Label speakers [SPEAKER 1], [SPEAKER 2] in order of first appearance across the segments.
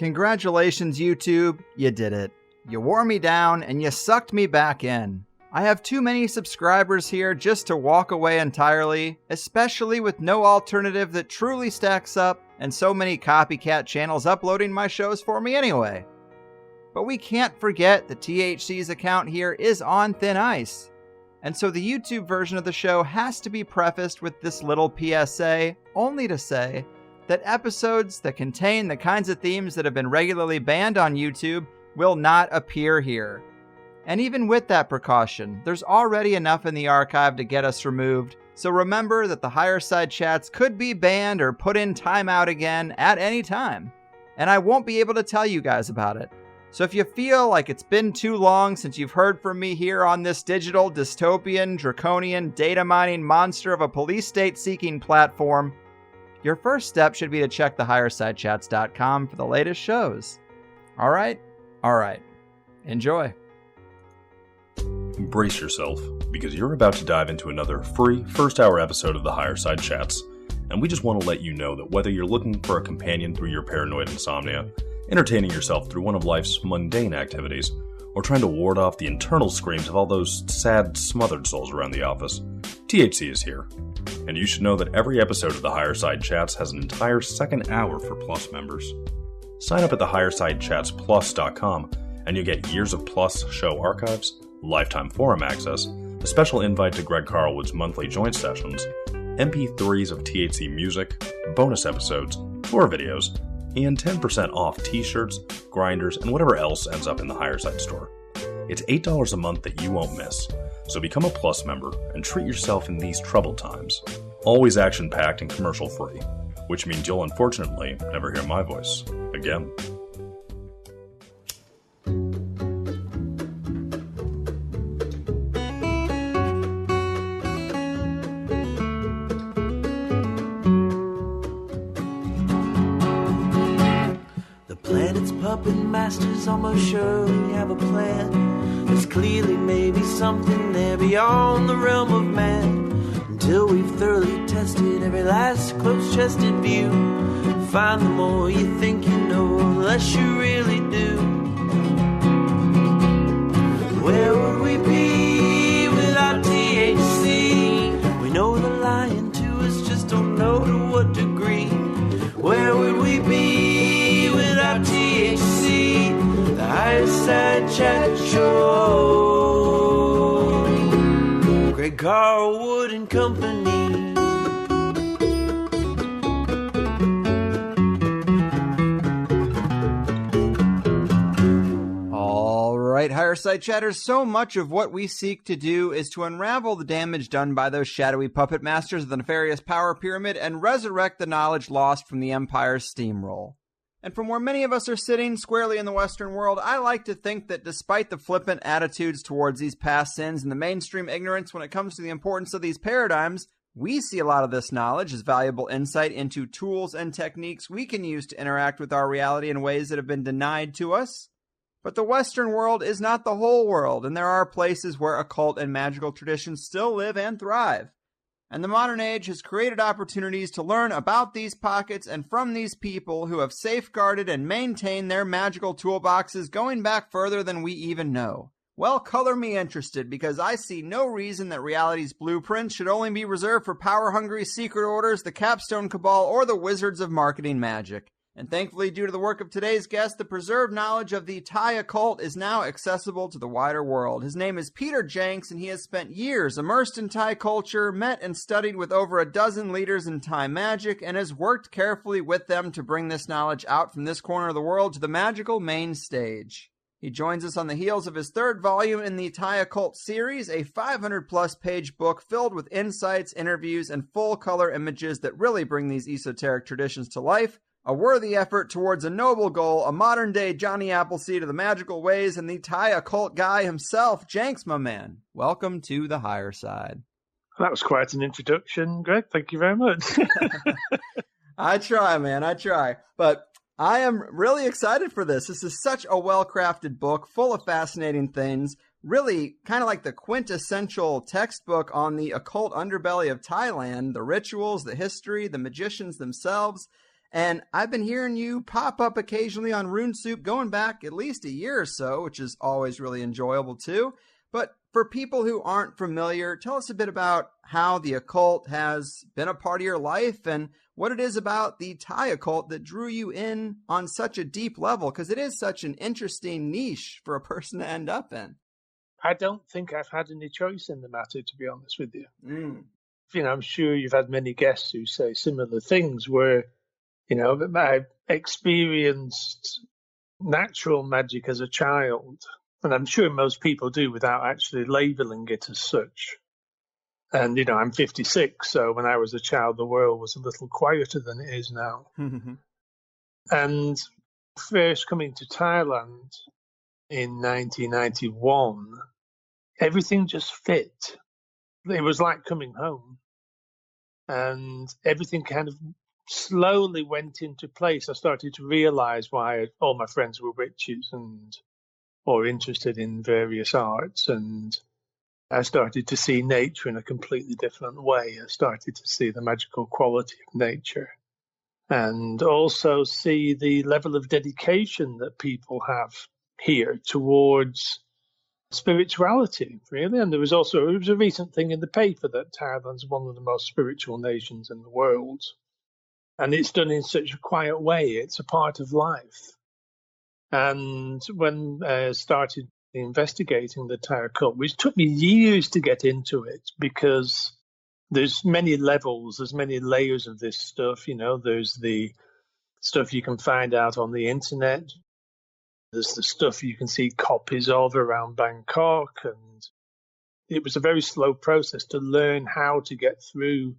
[SPEAKER 1] Congratulations, YouTube. You did it. You wore me down and you sucked me back in. I have too many subscribers here just to walk away entirely, especially with no alternative that truly stacks up and so many copycat channels uploading my shows for me anyway. But we can't forget that THC's account here is on thin ice. And so the YouTube version of the show has to be prefaced with this little PSA, only to say that episodes that contain the kinds of themes that have been regularly banned on YouTube will not appear here. And even with that precaution, there's already enough in the archive to get us removed, so remember that the higher side chats could be banned or put in timeout again at any time. And I won't be able to tell you guys about it. So if you feel like it's been too long since you've heard from me here on this digital, dystopian, draconian, data mining monster of a police state seeking platform, your first step should be to check the highersidechats.com for the latest shows. All right? Enjoy.
[SPEAKER 2] Brace yourself, because you're about to dive into another free first-hour episode of the Higher Side Chats, and we just want to let you know that whether you're looking for a companion through your paranoid insomnia, entertaining yourself through one of life's mundane activities, or trying to ward off the internal screams of all those sad, smothered souls around the office, THC is here. And you should know that every episode of the Higher Side Chats has an entire second hour for Plus members. Sign up at thehighersidechatsplus.com and you'll get years of Plus show archives, lifetime forum access, a special invite to Greg Carlwood's monthly joint sessions, MP3s of THC music, bonus episodes, tour videos, and 10% off t-shirts, grinders, and whatever else ends up in the Higher Side store. It's $8 a month that you won't miss, so become a Plus member and treat yourself in these troubled times. Always action-packed and commercial-free, which means you'll unfortunately never hear my voice again.
[SPEAKER 3] Puppet masters almost surely have a plan. There's clearly maybe something there beyond the realm of man. Until we've thoroughly tested every last close-chested view, find the more you think you know, the less you really do. Where would we be without THC? We know they're lying to us, just don't know to what degree. Where would we be without THC? The Higher Side Chat Show. Greg Carlwood and Company.
[SPEAKER 1] All right, Higher Side Chatters, so much of what we seek to do is to unravel the damage done by those shadowy puppet masters of the nefarious power pyramid and resurrect the knowledge lost from the Empire's steamroll. And from where many of us are sitting squarely in the Western world, I like to think that despite the flippant attitudes towards these past sins and the mainstream ignorance when it comes to the importance of these paradigms, we see a lot of this knowledge as valuable insight into tools and techniques we can use to interact with our reality in ways that have been denied to us. But the Western world is not the whole world, and there are places where occult and magical traditions still live and thrive. And the modern age has created opportunities to learn about these pockets and from these people who have safeguarded and maintained their magical toolboxes going back further than we even know. Well, color me interested, because I see no reason that reality's blueprint should only be reserved for power-hungry secret orders, the Capstone Cabal, or the wizards of marketing magic. And thankfully, due to the work of today's guest, the preserved knowledge of the Thai occult is now accessible to the wider world. His name is Peter Jenx, and he has spent years immersed in Thai culture, met and studied with over a dozen leaders in Thai magic, and has worked carefully with them to bring this knowledge out from this corner of the world to the magical main stage. He joins us on the heels of his third volume in the Thai Occult series, a 500-plus page book filled with insights, interviews, and full-color images that really bring these esoteric traditions to life. A worthy effort towards a noble goal, a modern-day Johnny Appleseed of the magical ways, and the Thai occult guy himself, Jenx, my man. Welcome to the Higher Side.
[SPEAKER 4] That was quite an introduction, Greg. Thank you very much.
[SPEAKER 1] I try, man. I try. But I am really excited for this. This is such a well-crafted book, full of fascinating things. Really kind of like the quintessential textbook on the occult underbelly of Thailand, the rituals, the history, the magicians themselves. And I've been hearing you pop up occasionally on Rune Soup going back at least a year or so, which is always really enjoyable too. But for people who aren't familiar, tell us a bit about how the occult has been a part of your life and what it is about the Thai occult that drew you in on such a deep level, because it is such an interesting niche for a person to end up in.
[SPEAKER 4] I don't think I've had any choice in the matter, to be honest with you. I'm sure you've had many guests who say similar things where, I experienced natural magic as a child, and I'm sure most people do without actually labeling it as such. And, I'm 56, so when I was a child, the world was a little quieter than it is now. And first coming to Thailand in 1991, everything just fit. It was like coming home. And everything kind of slowly went into place. I started to realize why all my friends were witches or interested in various arts. And I started to see nature in a completely different way. I started to see the magical quality of nature and also see the level of dedication that people have here towards spirituality, really. And it was a recent thing in the paper that Thailand's one of the most spiritual nations in the world. And it's done in such a quiet way. It's a part of life. And when I started investigating the Thai occult, which took me years to get into it because there's many levels, there's many layers of this stuff. There's the stuff you can find out on the internet. There's the stuff you can see copies of around Bangkok. And it was a very slow process to learn how to get through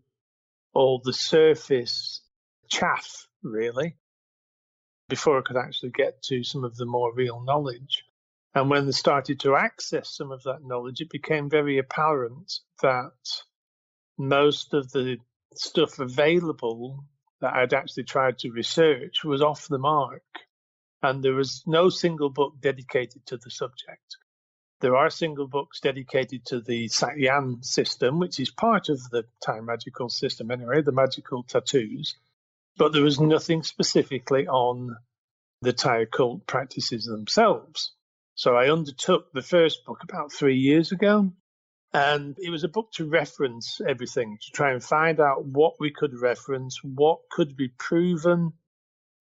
[SPEAKER 4] all the surface chaff, really, before I could actually get to some of the more real knowledge. And when they started to access some of that knowledge, it became very apparent that most of the stuff available that I'd actually tried to research was off the mark. And there was no single book dedicated to the subject. There are single books dedicated to the Satyan system, which is part of the Thai magical system anyway, the magical tattoos. But there was nothing specifically on the Thai occult practices themselves. So I undertook the first book about 3 years ago, and it was a book to reference everything, to try and find out what we could reference, what could be proven,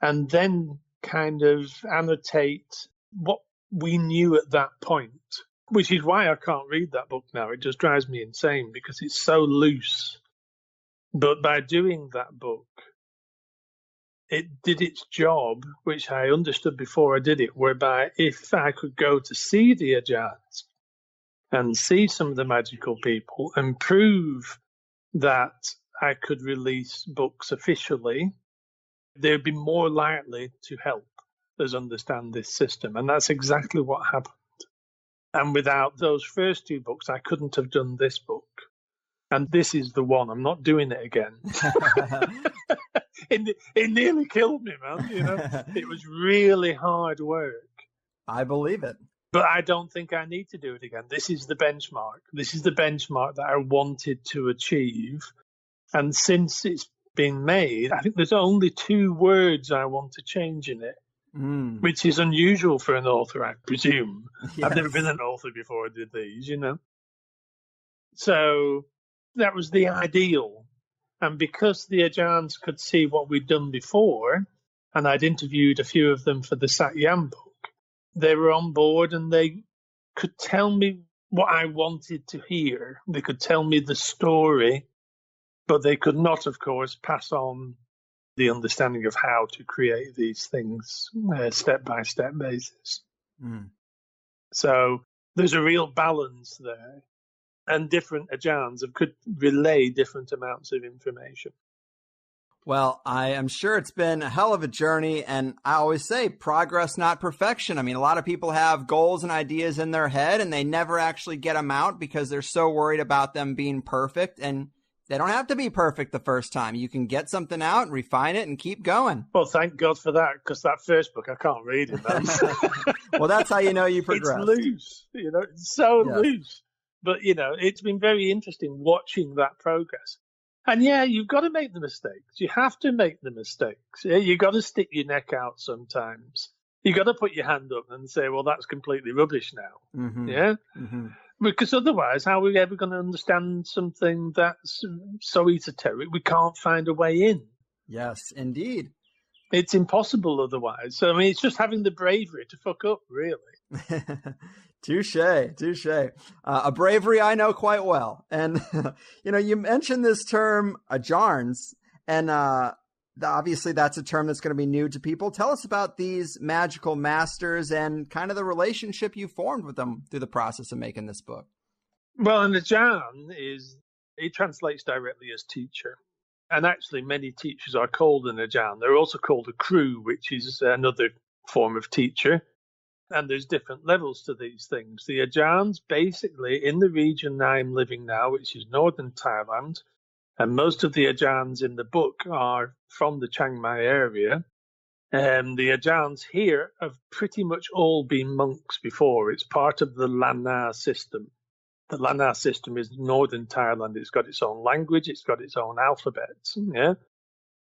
[SPEAKER 4] and then kind of annotate what we knew at that point, which is why I can't read that book now. It just drives me insane because it's so loose. But by doing that book, it did its job, which I understood before I did it, whereby if I could go to see the Ajarns and see some of the magical people and prove that I could release books officially, they'd be more likely to help us understand this system. And that's exactly what happened. And without those first two books, I couldn't have done this book. And this is the one. I'm not doing it again. It nearly killed me, man. It was really hard work.
[SPEAKER 1] I believe it.
[SPEAKER 4] But I don't think I need to do it again. This is the benchmark. This is the benchmark that I wanted to achieve. And since it's been made, I think there's only 2 words I want to change in it, which is unusual for an author, I presume. Yes. I've never been an author before I did these, So that was the ideal. And because the Ajarns could see what we'd done before, and I'd interviewed a few of them for the Satyan book, they were on board and they could tell me what I wanted to hear. They could tell me the story, but they could not, of course, pass on the understanding of how to create these things step-by-step basis. So there's a real balance there. And different Ajarns could relay different amounts of information.
[SPEAKER 1] Well, I am sure it's been a hell of a journey, and I always say progress, not perfection. I mean, a lot of people have goals and ideas in their head, and they never actually get them out because they're so worried about them being perfect, and they don't have to be perfect the first time. You can get something out and refine it and keep going.
[SPEAKER 4] Well, thank God for that, because that first book, I can't read it, man.
[SPEAKER 1] Well, that's how you know you progressed.
[SPEAKER 4] It's loose, it's so loose. But, it's been very interesting watching that progress. And yeah, you've got to make the mistakes. You have to make the mistakes. Yeah, you've got to stick your neck out sometimes. You've got to put your hand up and say, well, that's completely rubbish now.
[SPEAKER 1] Mm-hmm.
[SPEAKER 4] Yeah?
[SPEAKER 1] Mm-hmm.
[SPEAKER 4] Because otherwise, how are we ever going to understand something that's so esoteric we can't find a way in?
[SPEAKER 1] Yes, indeed.
[SPEAKER 4] It's impossible otherwise. So, I mean, it's just having the bravery to fuck up, really.
[SPEAKER 1] Touche. A bravery I know quite well. And, you mentioned this term, Ajarns, and obviously that's a term that's going to be new to people. Tell us about these magical masters and kind of the relationship you formed with them through the process of making this book.
[SPEAKER 4] Well, an Ajarn it translates directly as teacher. And actually, many teachers are called an Ajarn. They're also called a crew, which is another form of teacher. And there's different levels to these things. The Ajarns, basically, in the region I'm living now, which is northern Thailand, and most of the Ajarns in the book are from the Chiang Mai area. The Ajarns here have pretty much all been monks before. It's part of the Lanna system. The Lanna system is northern Thailand. It's got its own language. It's got its own alphabet. Yeah?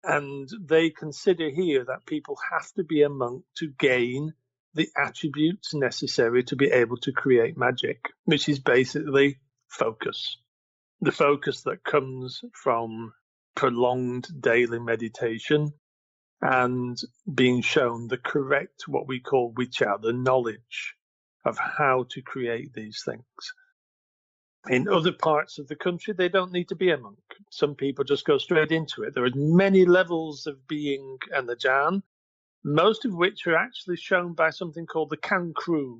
[SPEAKER 4] And they consider here that people have to be a monk to gain the attributes necessary to be able to create magic, which is basically focus. The focus that comes from prolonged daily meditation and being shown the correct, what we call wicha, the knowledge of how to create these things. In other parts of the country, they don't need to be a monk. Some people just go straight into it. There are many levels of being an Ajarn, most of which are actually shown by something called the Kankru,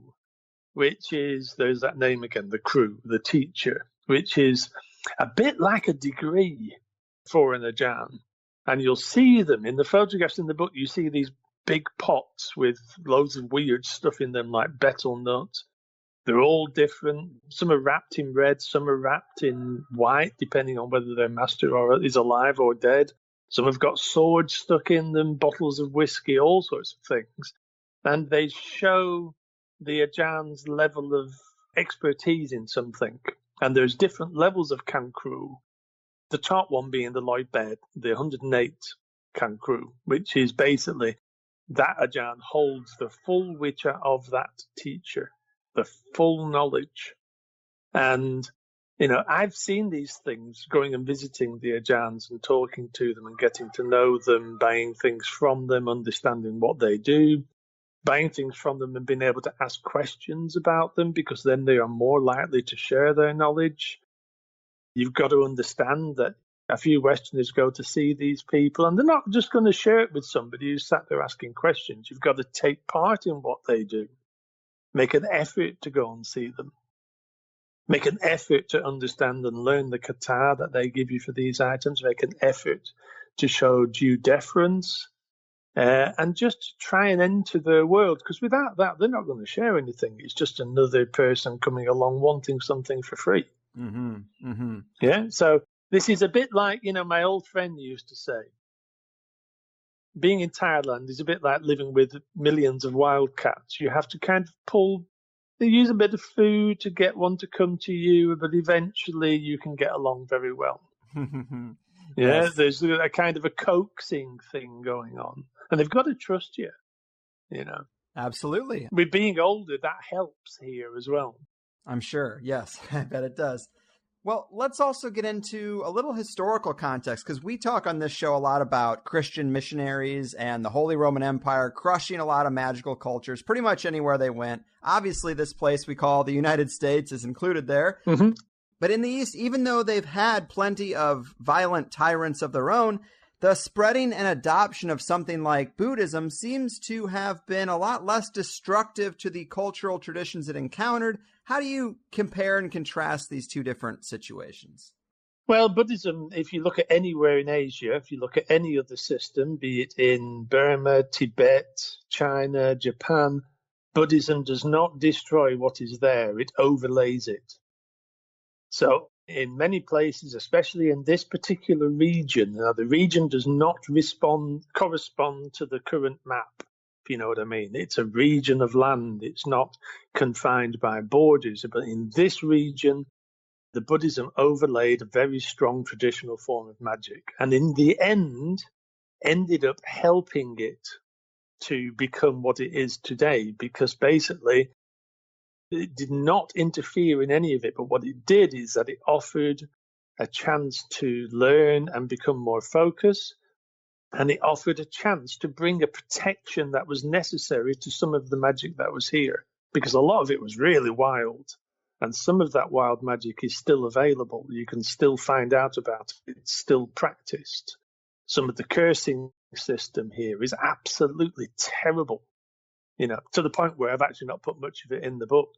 [SPEAKER 4] which is, there's that name again, the crew, the teacher, which is a bit like a degree for an Ajarn. And you'll see them in the photographs in the book. You see these big pots with loads of weird stuff in them, like betel nut. They're all different. Some are wrapped in red, some are wrapped in white, depending on whether their master is alive or dead. Some have got swords stuck in them, bottles of whiskey, all sorts of things. And they show the Ajarn's level of expertise in something. And there's different levels of Kankru. The top one being the Lloyd Bed, the 108 Kankru, which is basically that Ajarn holds the full wicha of that teacher, the full knowledge. And, I've seen these things going and visiting the Ajarns and talking to them and getting to know them, buying things from them, understanding what they do, buying things from them and being able to ask questions about them, because then they are more likely to share their knowledge. You've got to understand that a few Westerners go to see these people and they're not just going to share it with somebody who's sat there asking questions. You've got to take part in what they do. Make an effort to go and see them. Make an effort to understand and learn the kata that they give you for these items. Make an effort to show due deference and just try and enter their world. Because without that, they're not going to share anything. It's just another person coming along wanting something for free.
[SPEAKER 1] Mm-hmm. Mm-hmm.
[SPEAKER 4] Yeah. So this is a bit like, my old friend used to say, being in Thailand is a bit like living with millions of wildcats. You have to use a bit of food to get one to come to you, but eventually you can get along very well. Yeah, yes. There's a kind of a coaxing thing going on. And they've got to trust you,
[SPEAKER 1] Absolutely.
[SPEAKER 4] With being older, that helps here as well.
[SPEAKER 1] I'm sure. Yes, I bet it does. Well, let's also get into a little historical context, because we talk on this show a lot about Christian missionaries and the Holy Roman Empire crushing a lot of magical cultures pretty much anywhere they went. Obviously, this place we call the United States is included there. Mm-hmm. But in the East, even though they've had plenty of violent tyrants of their own, the spreading and adoption of something like Buddhism seems to have been a lot less destructive to the cultural traditions it encountered. How do you compare and contrast these two different situations?
[SPEAKER 4] Well, Buddhism, if you look at anywhere in Asia, if you look at any other system, be it in Burma, Tibet, China, Japan, Buddhism does not destroy what is there. It overlays it. So in many places, especially in this particular region, now the region does not correspond to the current map, if you know what I mean. It's a region of land. It's not confined by borders. But in this region, the Buddhism overlaid a very strong traditional form of magic, and in the end ended up helping it to become what it is today, because basically it did not interfere in any of it, but what it did is that it offered a chance to learn and become more focused, and it offered a chance to bring a protection that was necessary to some of the magic that was here, because a lot of it was really wild, and some of that wild magic is still available. You can still find out about it. It's still practiced. Some of the cursing system here is absolutely terrible, to the point where I've actually not put much of it in the book,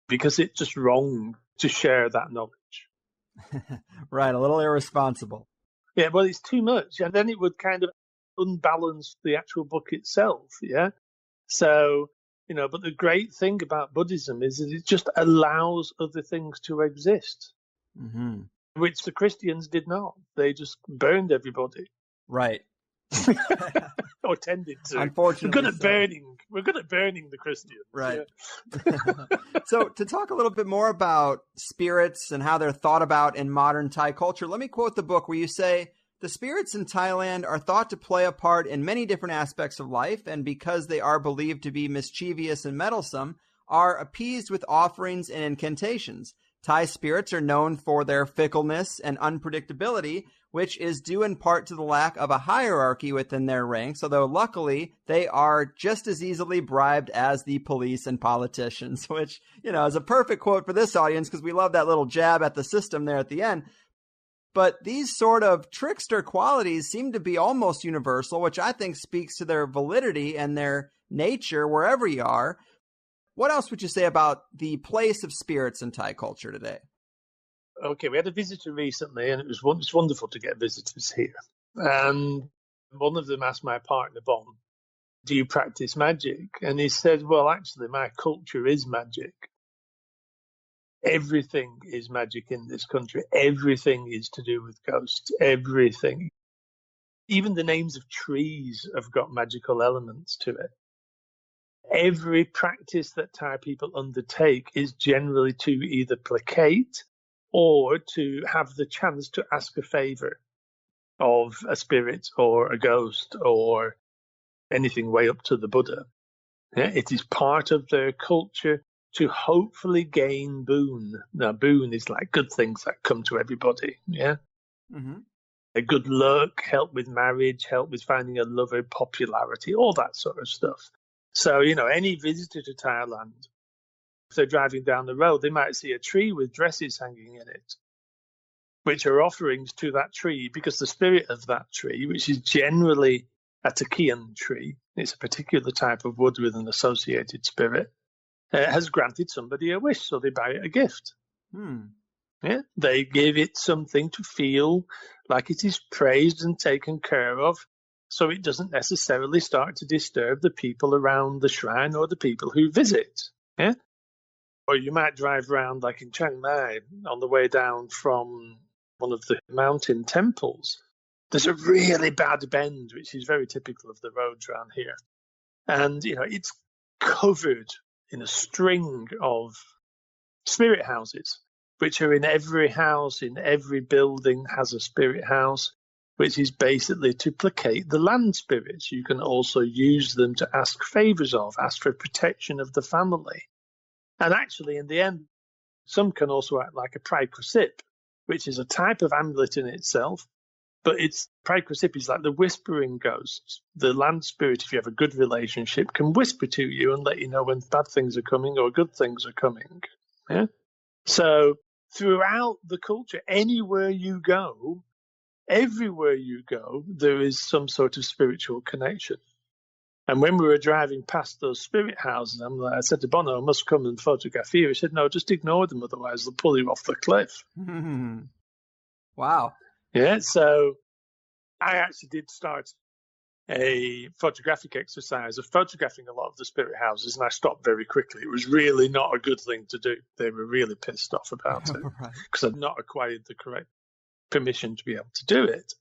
[SPEAKER 4] because it's just wrong to share that knowledge.
[SPEAKER 1] Right, a little irresponsible.
[SPEAKER 4] Yeah, well, it's too much, and then it would kind of unbalance the actual book itself, yeah? So, but the great thing about Buddhism is that it just allows other things to exist, which the Christians did not. They just burned everybody.
[SPEAKER 1] Right.
[SPEAKER 4] Or tended to.
[SPEAKER 1] Unfortunately,
[SPEAKER 4] we're good at burning the Christians.
[SPEAKER 1] Right.
[SPEAKER 4] Yeah.
[SPEAKER 1] So to talk a little bit more about spirits and how they're thought about in modern Thai culture, let me quote the book where you say, "The spirits in Thailand are thought to play a part in many different aspects of life, and because they are believed to be mischievous and meddlesome, are appeased with offerings and incantations. Thai spirits are known for their fickleness and unpredictability, which is due in part to the lack of a hierarchy within their ranks, although luckily they are just as easily bribed as the police and politicians," which, is a perfect quote for this audience because we love that little jab at the system there at the end. But these sort of trickster qualities seem to be almost universal, which I think speaks to their validity and their nature wherever you are. What else would you say about the place of spirits in Thai culture today?
[SPEAKER 4] Okay, we had a visitor recently, and it's wonderful to get visitors here. And one of them asked my partner, Bon, "Do you practice magic?" And he said, "Well, actually, my culture is magic. Everything is magic in this country. Everything is to do with ghosts. Everything. Even the names of trees have got magical elements to it. Every practice that Thai people undertake is generally to either placate or to have the chance to ask a favor of a spirit or a ghost or anything way up to the Buddha. Yeah, it is part of their culture to hopefully gain boon. Now, boon is like good things that come to everybody, yeah? A good luck, help with marriage, help with finding a lover, popularity, all that sort of stuff. So, any visitor to Thailand, if they're driving down the road, they might see a tree with dresses hanging in it, which are offerings to that tree, because the spirit of that tree, which is generally a takian tree, it's a particular type of wood with an associated spirit, has granted somebody a wish, so they buy it a gift. Yeah? They give it something to feel like it is praised and taken care of, so it doesn't necessarily start to disturb the people around the shrine or the people who visit. Yeah? Or you might drive around, like in Chiang Mai, on the way down from one of the mountain temples. There's a really bad bend, which is very typical of the roads around here. And, it's covered in a string of spirit houses, which are in every house, in every building has a spirit house, which is basically to placate the land spirits. You can also use them to ask favors of, ask for protection of the family. And actually, in the end, some can also act like a praikrisip, which is a type of amulet in itself, but praikrisip is like the whispering ghosts. The land spirit, if you have a good relationship, can whisper to you and let you know when bad things are coming or good things are coming. Yeah? So throughout the culture, anywhere you go, everywhere you go, there is some sort of spiritual connection. And when we were driving past those spirit houses, I said to Bono, "I must come and photograph you." He said, "No, just ignore them, otherwise they'll pull you off the cliff."
[SPEAKER 1] Wow.
[SPEAKER 4] Yeah, so I actually did start a photographic exercise of photographing a lot of the spirit houses, and I stopped very quickly. It was really not a good thing to do. They were really pissed off about it because I'd not acquired the correct permission to be able to do it.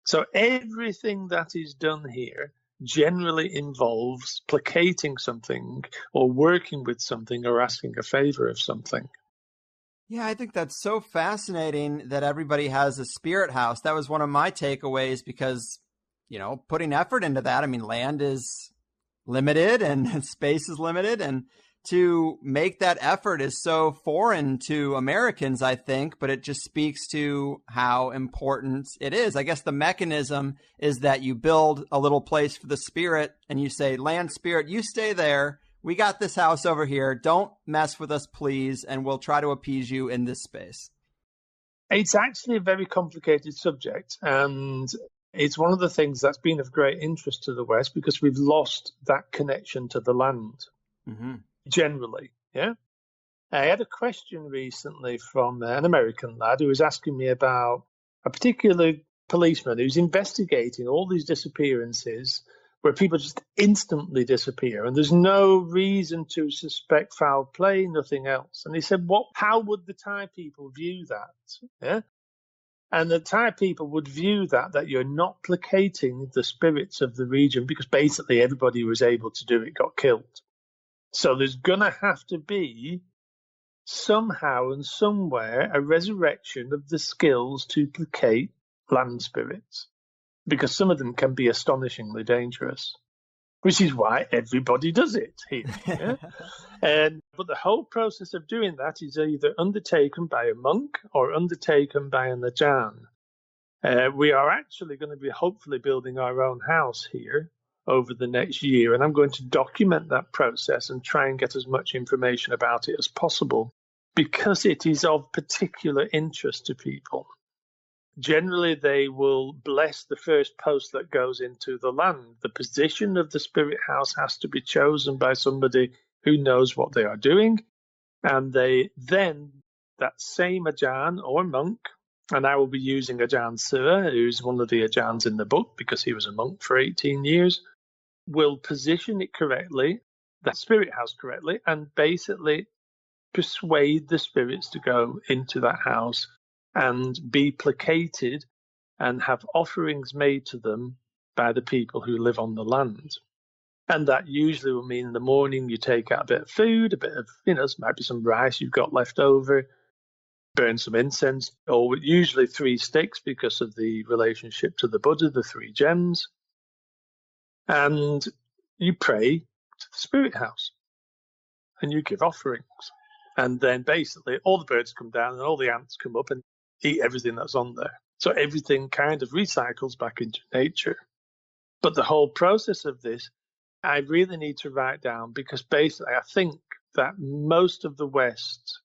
[SPEAKER 4] So everything that is done here generally involves placating something or working with something or asking a favor of something.
[SPEAKER 1] Yeah, I think that's so fascinating that everybody has a spirit house. That was one of my takeaways because, putting effort into that. I mean, land is limited and space is limited. And to make that effort is so foreign to Americans, I think, but it just speaks to how important it is. I guess the mechanism is that you build a little place for the spirit and you say, land spirit, you stay there. We got this house over here. Don't mess with us, please, and we'll try to appease you in this space.
[SPEAKER 4] It's actually a very complicated subject, and it's one of the things that's been of great interest to the West because we've lost that connection to the land, generally, yeah? I had a question recently from an American lad who was asking me about a particular policeman who's investigating all these disappearances where people just instantly disappear and there's no reason to suspect foul play, nothing else. And he said, how would the Thai people view that? Yeah? And the Thai people would view that you're not placating the spirits of the region because basically everybody who was able to do it got killed. So there's going to have to be somehow and somewhere a resurrection of the skills to placate land spirits, because some of them can be astonishingly dangerous, which is why everybody does it here. Yeah? But the whole process of doing that is either undertaken by a monk or undertaken by an Ajarn. We are actually going to be hopefully building our own house here over the next year, and I'm going to document that process and try and get as much information about it as possible because it is of particular interest to people. Generally, they will bless the first post that goes into the land. The position of the spirit house has to be chosen by somebody who knows what they are doing. And that same Ajarn or monk, and I will be using Ajarn Sir, who's one of the Ajarns in the book because he was a monk for 18 years, will position it correctly, that spirit house correctly, and basically persuade the spirits to go into that house and be placated and have offerings made to them by the people who live on the land. And that usually will mean in the morning you take out a bit of food, a bit of, there might be some rice you've got left over, burn some incense, or usually 3 sticks because of the relationship to the Buddha, the 3 gems. And you pray to the spirit house and you give offerings. And then basically all the birds come down and all the ants come up and eat everything that's on there. So everything kind of recycles back into nature. But the whole process of this, I really need to write down because basically I think that most of the West,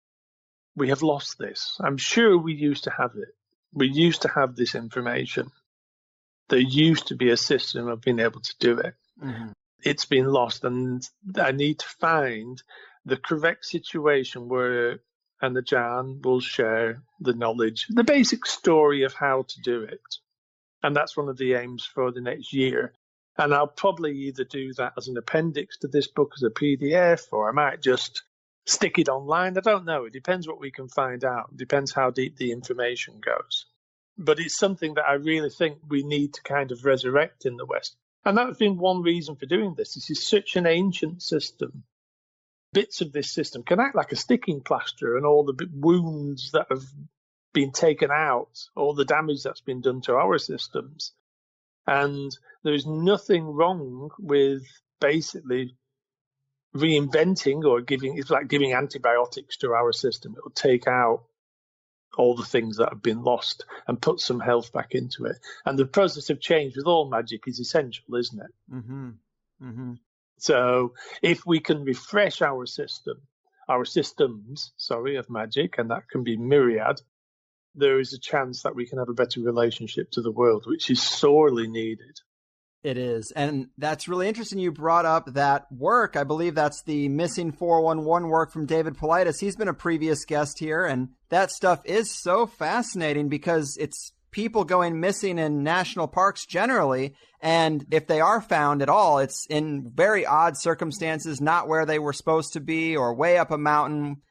[SPEAKER 4] we have lost this. I'm sure we used to have it. We used to have this information. There used to be a system of being able to do it. Mm-hmm. It's been lost, and I need to find the correct situation where an Ajarn will share the knowledge, the basic story of how to do it. And that's one of the aims for the next year. And I'll probably either do that as an appendix to this book as a PDF, or I might just stick it online. I don't know. It depends what we can find out. It depends how deep the information goes. But it's something that I really think we need to kind of resurrect in the West. And that's been one reason for doing this. This is such an ancient system. Bits of this system can act like a sticking plaster, and all the wounds that have been taken out, all the damage that's been done to our systems. And there's nothing wrong with basically reinventing or it's like giving antibiotics to our system. It will take out all the things that have been lost and put some health back into it. And the process of change with all magic is essential, isn't it? Mm-hmm. Mm-hmm. So if we can refresh our systems of magic, and that can be myriad, there is a chance that we can have a better relationship to the world, which is sorely needed.
[SPEAKER 1] It is. And that's really interesting. You brought up that work. I believe that's the Missing 411 work from David Paulides. He's been a previous guest here. And that stuff is so fascinating because it's people going missing in national parks generally. And if they are found at all, it's in very odd circumstances, not where they were supposed to be or way up a mountain.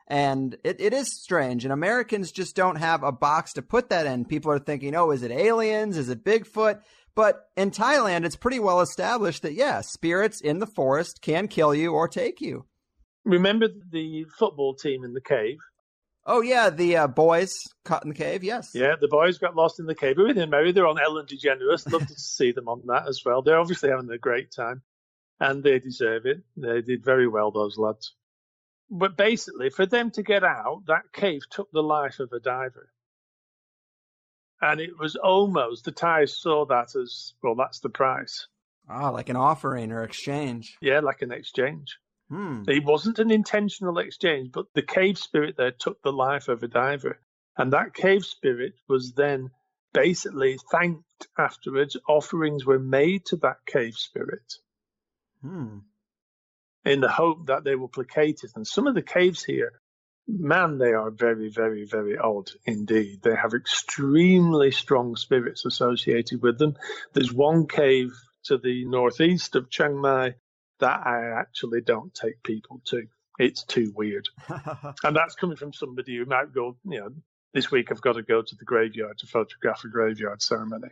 [SPEAKER 1] And it is strange. And Americans just don't have a box to put that in. People are thinking, oh, is it aliens? Is it Bigfoot? But in Thailand, it's pretty well established that, yeah, spirits in the forest can kill you or take you.
[SPEAKER 4] Remember the football team in the cave?
[SPEAKER 1] Oh, yeah, the boys caught in the cave, yes.
[SPEAKER 4] Yeah, the boys got lost in the cave. We're in Mary. They're on Ellen DeGeneres. Love to see them on that as well. They're obviously having a great time, and they deserve it. They did very well, those lads. But basically, for them to get out, that cave took the life of a diver. And it was almost, the Thais saw that as, well, that's the price.
[SPEAKER 1] Ah, like an offering or exchange.
[SPEAKER 4] Yeah, like an exchange. It wasn't an intentional exchange, but the cave spirit there took the life of a diver. And that cave spirit was then basically thanked afterwards. Offerings were made to that cave spirit. In the hope that they will placate it. And some of the caves here, man, they are very, very, very odd indeed. They have extremely strong spirits associated with them. There's one cave to the northeast of Chiang Mai that I actually don't take people to. It's too weird. And that's coming from somebody who might go, this week I've got to go to the graveyard to photograph a graveyard ceremony.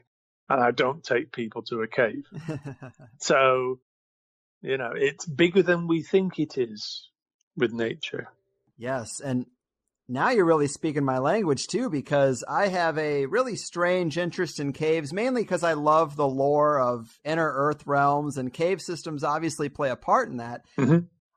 [SPEAKER 4] And I don't take people to a cave. So, it's bigger than we think it is with nature.
[SPEAKER 1] Yes, and now you're really speaking my language, too, because I have a really strange interest in caves, mainly because I love the lore of inner earth realms, and cave systems obviously play a part in that.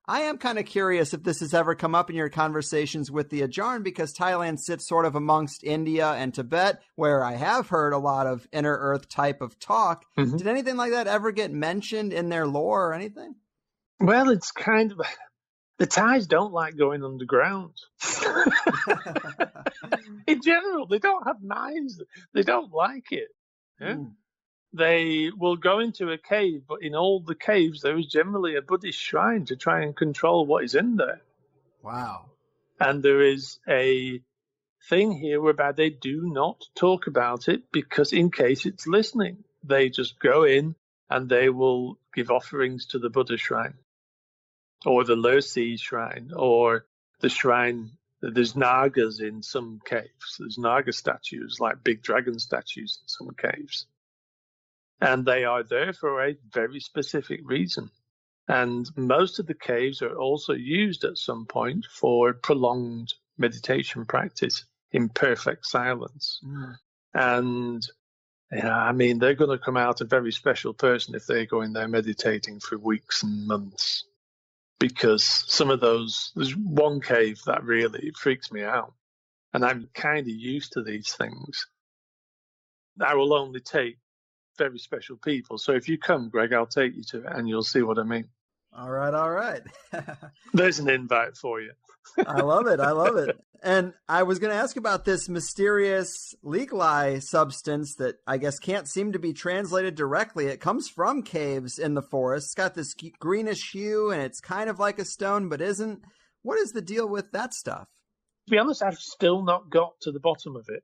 [SPEAKER 1] I am kind of curious if this has ever come up in your conversations with the Ajarn, because Thailand sits sort of amongst India and Tibet, where I have heard a lot of inner earth type of talk. Did anything like that ever get mentioned in their lore or anything?
[SPEAKER 4] Well, it's kind of... The Thais don't like going underground. In general, they don't have minds. They don't like it. Yeah? They will go into a cave, but in all the caves, there is generally a Buddhist shrine to try and control what is in there.
[SPEAKER 1] Wow.
[SPEAKER 4] And there is a thing here whereby they do not talk about it, because in case it's listening, they just go in and they will give offerings to the Buddha shrine, or the Lursi shrine, or the shrine. There's Nagas in some caves. There's Naga statues, like big dragon statues in some caves. And they are there for a very specific reason. And most of the caves are also used at some point for prolonged meditation practice in perfect silence. And, they're going to come out a very special person if they go in there meditating for weeks and months. Because some of those, there's one cave that really freaks me out. And I'm kind of used to these things. I will only take very special people. So if you come, Greg, I'll take you to it and you'll see what I mean.
[SPEAKER 1] All right.
[SPEAKER 4] There's an invite for you.
[SPEAKER 1] I love it. And I was going to ask about this mysterious Leklai substance that I guess can't seem to be translated directly. It comes from caves in the forest. It's got this greenish hue and it's kind of like a stone, but isn't. What is the deal with that stuff?
[SPEAKER 4] To be honest, I've still not got to the bottom of it.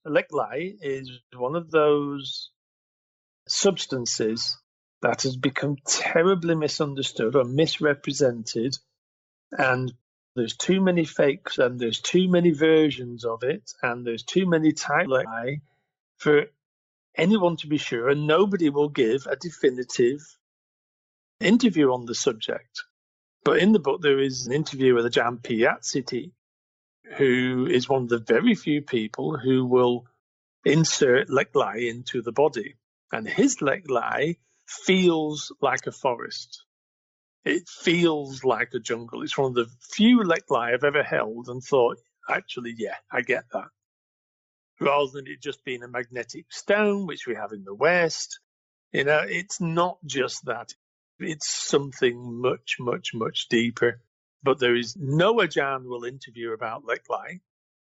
[SPEAKER 4] Leklai is one of those substances that has become terribly misunderstood or misrepresented, and there's too many fakes and there's too many versions of it and there's too many types for anyone to be sure, and nobody will give a definitive interview on the subject. But in the book there is an interview with Ajahn Piyatsiti, who is one of the very few people who will insert Leklai into the body. And his Leklai feels like a forest. It feels like a jungle. It's one of the few Leklai I've ever held and thought, actually, yeah, I get that. Rather than it just being a magnetic stone, which we have in the West. It's not just that. It's something much, much, much deeper. But there is no Ajahn will interview about Leklai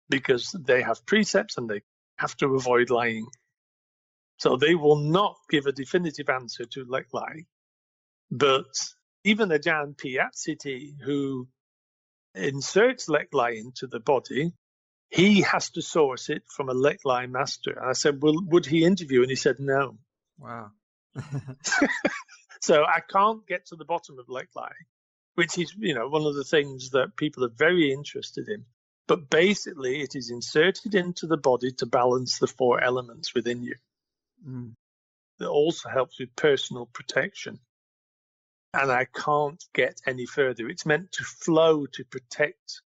[SPEAKER 4] because they have precepts and they have to avoid lying. So they will not give a definitive answer to Leklai. But even Ajahn Piyatsiti, who inserts Leklai into the body, he has to source it from a Leklai master. And I said, well, would he interview? And he said, no.
[SPEAKER 1] Wow.
[SPEAKER 4] So I can't get to the bottom of Leklai, which is, one of the things that people are very interested in. But basically, it is inserted into the body to balance the 4 elements within you. It also helps with personal protection. And I can't get any further. It's meant to flow to protect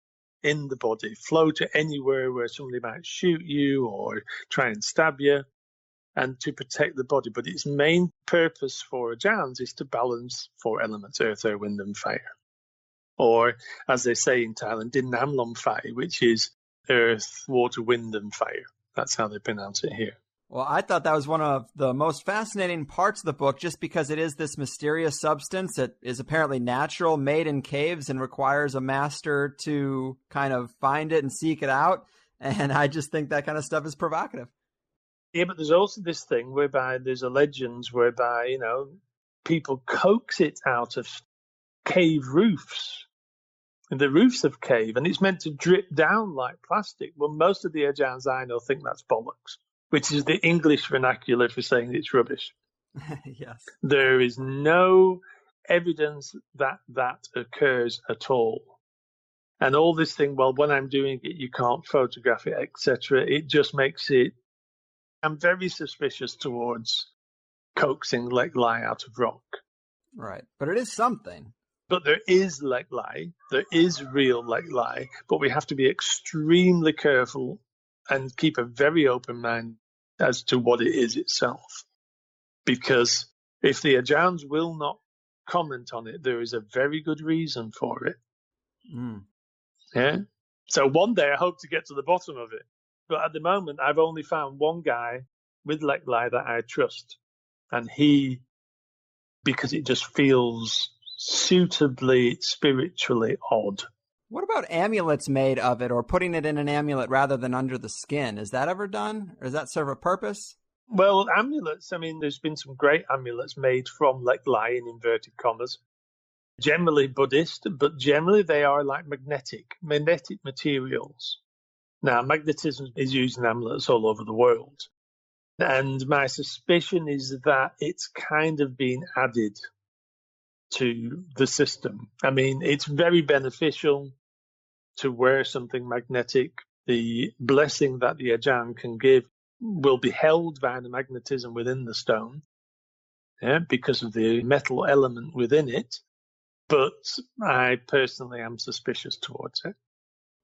[SPEAKER 4] in the body, flow to anywhere where somebody might shoot you or try and stab you, and to protect the body. But its main purpose for Ajarns is to balance 4 elements: earth, air, wind, and fire. Or, as they say in Thailand, Din Nam Lom Fai, which is earth, water, wind, and fire. That's how they pronounce it here.
[SPEAKER 1] Well, I thought that was one of the most fascinating parts of the book, just because it is this mysterious substance that is apparently natural, made in caves, and requires a master to kind of find it and seek it out. And I just think that kind of stuff is provocative.
[SPEAKER 4] Yeah, but there's also this thing whereby there's a legend whereby, you know, people coax it out of cave roofs, the roofs of cave, and it's meant to drip down like plastic. Well, most of the Ajarns I know think that's bollocks, which is the English vernacular for saying it's rubbish.
[SPEAKER 1] Yes.
[SPEAKER 4] There is no evidence that that occurs at all. And all this thing, well, when I'm doing it, you can't photograph it, etc. It just makes it... I'm very suspicious towards coaxing Leklai out of rock.
[SPEAKER 1] Right. But it is something.
[SPEAKER 4] But there is Leklai. There is real Leklai. But we have to be extremely careful and keep a very open mind as to what it is itself. Because if the Ajarns will not comment on it, there is a very good reason for it.
[SPEAKER 1] Mm.
[SPEAKER 4] Yeah. So one day I hope to get to the bottom of it. But at the moment, I've only found one guy with Leklai that I trust. And he, because it just feels suitably spiritually odd.
[SPEAKER 1] What about amulets made of it, or putting it in an amulet rather than under the skin? Is that ever done? Or does that serve a purpose?
[SPEAKER 4] Well, amulets, I mean, there's been some great amulets made from Leklai in inverted commas. Generally Buddhist, but generally they are like magnetic materials. Now, magnetism is used in amulets all over the world. And my suspicion is that it's kind of been added to the system. I mean, it's very beneficial to wear something magnetic. The blessing that the Ajarn can give will be held by the magnetism within the stone, because of the metal element within it. But I personally am suspicious towards it.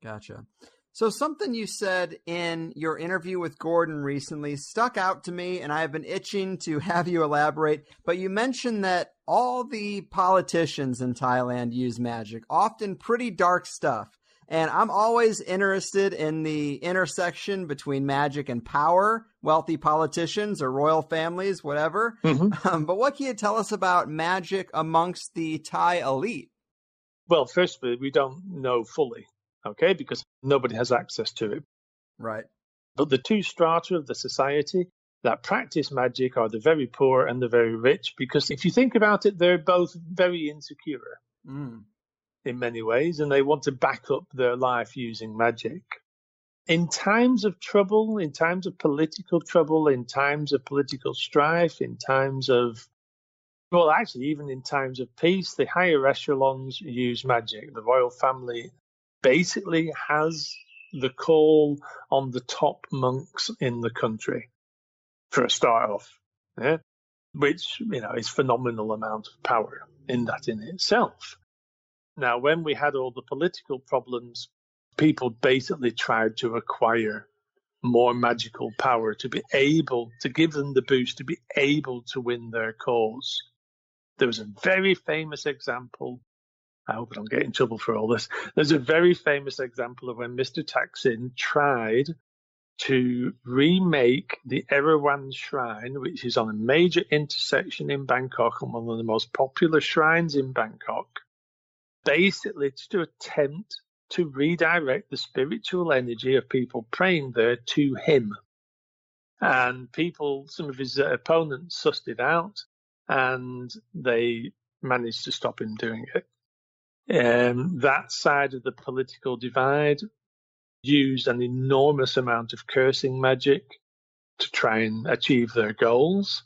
[SPEAKER 1] Gotcha. So something you said in your interview with Gordon recently stuck out to me, and I've been itching to have you elaborate. But you mentioned that all the politicians in Thailand use magic, often pretty dark stuff. And I'm always interested in the intersection between magic and power, wealthy politicians or royal families, whatever. Mm-hmm. But what can you tell us about magic amongst the Thai elite?
[SPEAKER 4] Well, firstly, we don't know fully, okay, because nobody has access to it.
[SPEAKER 1] Right.
[SPEAKER 4] But the 2 strata of the society that practice magic are the very poor and the very rich, because if you think about it, they're both very insecure. In many ways, and they want to back up their life using magic. In times of trouble, in times of political trouble, in times of political strife, in times of, well, actually, even in times of peace, the higher echelons use magic. The royal family basically has the call on the top monks in the country for a start off, which, you know, is phenomenal amount of power in that in itself. Now, when we had all the political problems, people basically tried to acquire more magical power to be able to give them the boost, to be able to win their cause. There was a very famous example. I hope I don't get in trouble for all this. There's a very famous example of when Mr. Thaksin tried to remake the Erawan Shrine, which is on a major intersection in Bangkok and one of the most popular shrines in Bangkok. Basically, to attempt to redirect the spiritual energy of people praying there to him. And people, some of his opponents sussed it out, and they managed to stop him doing it. That side of the political divide used an enormous amount of cursing magic to try and achieve their goals,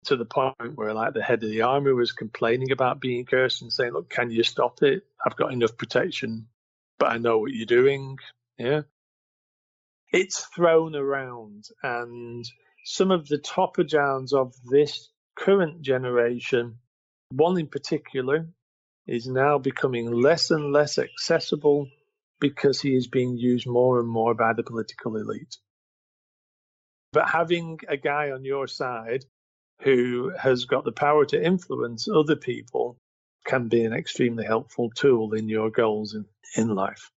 [SPEAKER 4] to the point where, like, the head of the army was complaining about being cursed and saying, look, can you stop it? I've got enough protection, but I know what you're doing. Yeah. It's thrown around, and some of the top Ajarns of this current generation, one in particular, is now becoming less and less accessible because he is being used more and more by the political elite. But having a guy on your side who has got the power to influence other people can be an extremely helpful tool in your goals in life.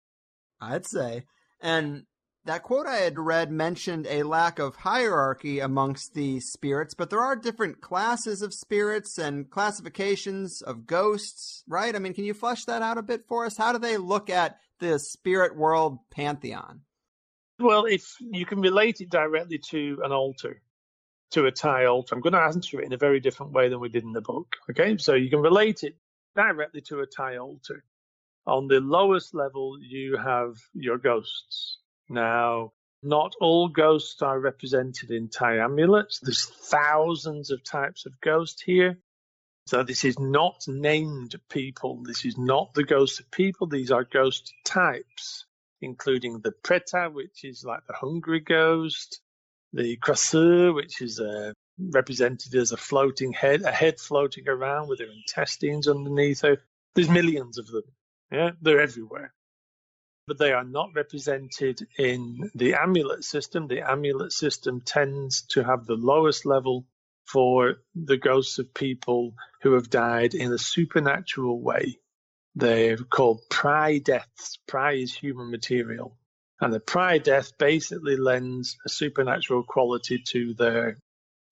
[SPEAKER 1] I'd say. And that quote I had read mentioned a lack of hierarchy amongst the spirits, but there are different classes of spirits and classifications of ghosts, right? I mean, can you flesh that out a bit for us? How do they look at the spirit world pantheon?
[SPEAKER 4] Well, if you can relate it directly to an altar, to a Thai altar, I'm going to answer it in a very different way than we did in the book. Okay, so you can relate it directly to a Thai altar. On the lowest level, you have your ghosts. Now, not all ghosts are represented in Thai amulets. There's thousands of types of ghosts here. So this is not named people. This is not the ghosts of people. These are ghost types, including the Preta, which is like the hungry ghost, the Krasur, which is represented as a floating head, a head floating around with her intestines underneath her. There's millions of them. Yeah, they're everywhere. But they are not represented in the amulet system. The amulet system tends to have the lowest level for the ghosts of people who have died in a supernatural way. They're called pry deaths. Pry is human material. And the pry death basically lends a supernatural quality to their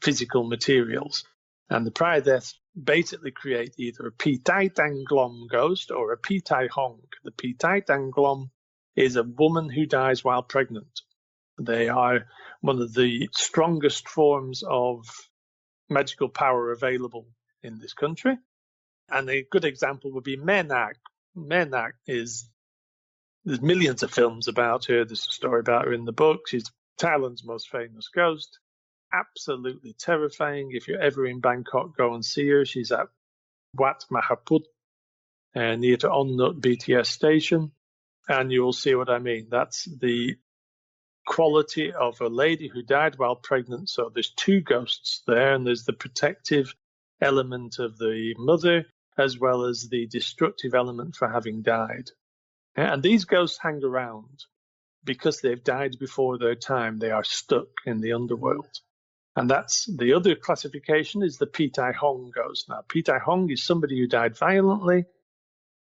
[SPEAKER 4] physical materials. And the pry deaths basically create either a Pitai Danglom ghost or a Pitai Hong. The Pitai Danglom is a woman who dies while pregnant. They are one of the strongest forms of magical power available in this country. And a good example would be Menak. Menak is, there's millions of films about her. There's a story about her in the book. She's Thailand's most famous ghost. Absolutely terrifying. If you're ever in Bangkok, go and see her. She's at Wat Mahaput, near to On Nut BTS station, and you will see what I mean. That's the quality of a lady who died while pregnant. So there's two ghosts there, and there's the protective element of the mother as well as the destructive element for having died. And these ghosts hang around because they've died before their time. They are stuck in the underworld. And that's the other classification is the Pitai Hong ghost. Now, Pitai Hong is somebody who died violently,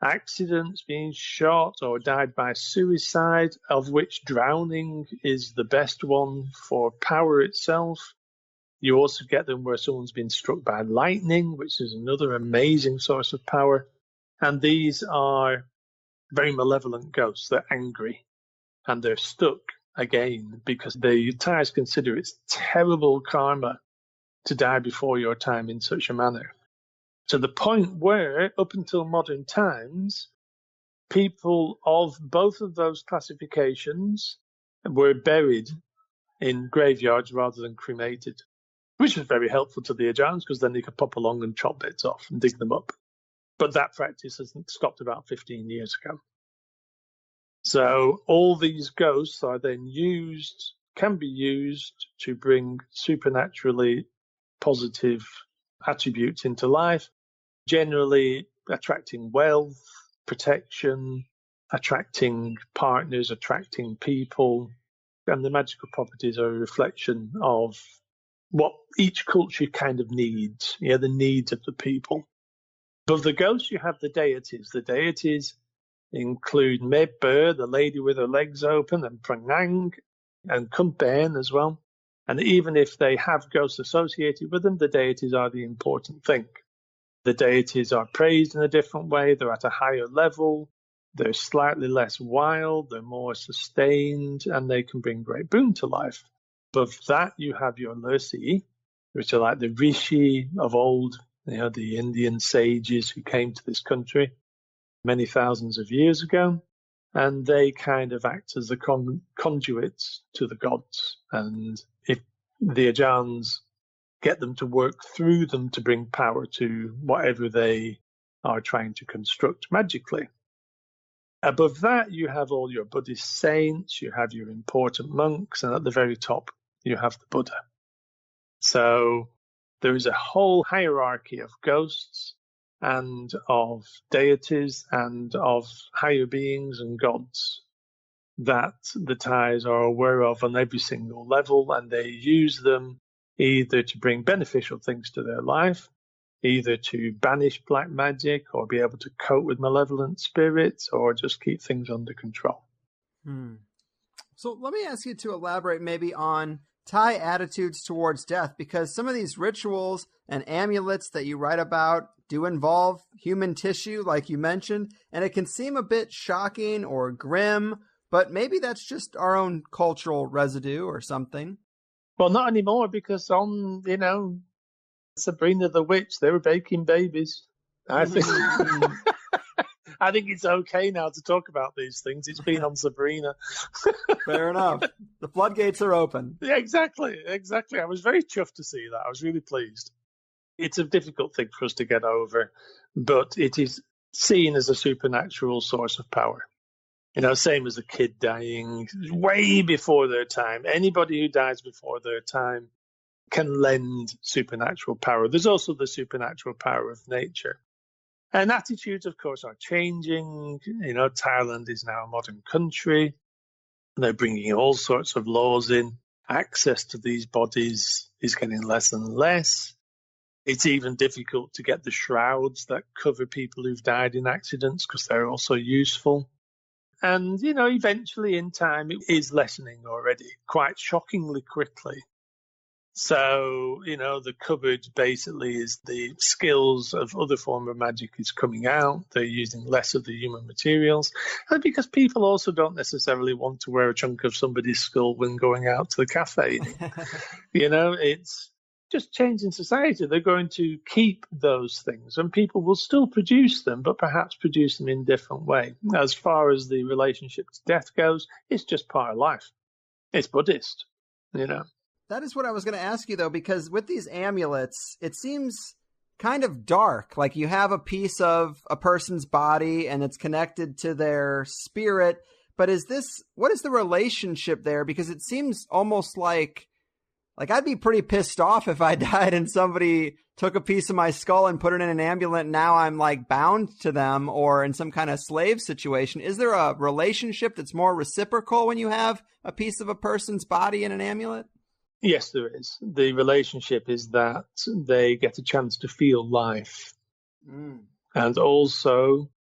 [SPEAKER 4] accidents, being shot, or died by suicide, of which drowning is the best one for power itself. You also get them where someone's been struck by lightning, which is another amazing source of power. And these are very malevolent ghosts. They're angry and they're stuck again because the Thais consider it's terrible karma to die before your time in such a manner. To the point where, up until modern times, people of both of those classifications were buried in graveyards rather than cremated, which was very helpful to the Ajarns because then they could pop along and chop bits off and dig them up. But that practice has stopped about 15 years ago. So all these ghosts are then can be used to bring supernaturally positive attributes into life, generally attracting wealth, protection, attracting partners, attracting people. And the magical properties are a reflection of what each culture kind of needs, the needs of the people. Above the ghosts, you have the deities. The deities include Mebur, the lady with her legs open, and Prangang, and Kumpen as well. And even if they have ghosts associated with them, the deities are the important thing. The deities are praised in a different way. They're at a higher level. They're slightly less wild. They're more sustained, and they can bring great boon to life. Above that, you have your Lursi, which are like the Rishi of old, the Indian sages who came to this country many thousands of years ago, and they kind of act as the conduits to the gods. And if the Ajarns get them to work through them to bring power to whatever they are trying to construct magically. Above that, you have all your Buddhist saints, you have your important monks, and at the very top, you have the Buddha. So there is a whole hierarchy of ghosts and of deities and of higher beings and gods that the Thais are aware of on every single level, and they use them either to bring beneficial things to their life, either to banish black magic or be able to cope with malevolent spirits or just keep things under control.
[SPEAKER 1] So let me ask you to elaborate maybe on Thai attitudes towards death, because some of these rituals and amulets that you write about do involve human tissue, like you mentioned, and it can seem a bit shocking or grim, but maybe that's just our own cultural residue or something.
[SPEAKER 4] Well, not anymore, because on, Sabrina the Witch, they were baking babies. I think I think it's okay now to talk about these things. It's been on Sabrina.
[SPEAKER 1] Fair enough. The floodgates are open.
[SPEAKER 4] Yeah, exactly. I was very chuffed to see that. I was really pleased. It's a difficult thing for us to get over, but it is seen as a supernatural source of power. Same as a kid dying way before their time. Anybody who dies before their time can lend supernatural power. There's also the supernatural power of nature. And attitudes, of course, are changing. Thailand is now a modern country. They're bringing all sorts of laws in. Access to these bodies is getting less and less. It's even difficult to get the shrouds that cover people who've died in accidents because they're also useful. And, eventually in time, it is lessening already, quite shockingly quickly. So, the cupboard basically is the skills of other form of magic is coming out. They're using less of the human materials. And because people also don't necessarily want to wear a chunk of somebody's skull when going out to the cafe. It's just changing society. They're going to keep those things, and people will still produce them, but perhaps produce them in a different way. As far as the relationship to death goes, it's just part of life. It's Buddhist,
[SPEAKER 1] That is what I was going to ask you, though, because with these amulets, it seems kind of dark. Like you have a piece of a person's body and it's connected to their spirit. But what is the relationship there? Because it seems almost like I'd be pretty pissed off if I died and somebody took a piece of my skull and put it in an amulet. And now I'm bound to them or in some kind of slave situation. Is there a relationship that's more reciprocal when you have a piece of a person's body in an amulet?
[SPEAKER 4] Yes, there is. The relationship is that they get a chance to feel life. And also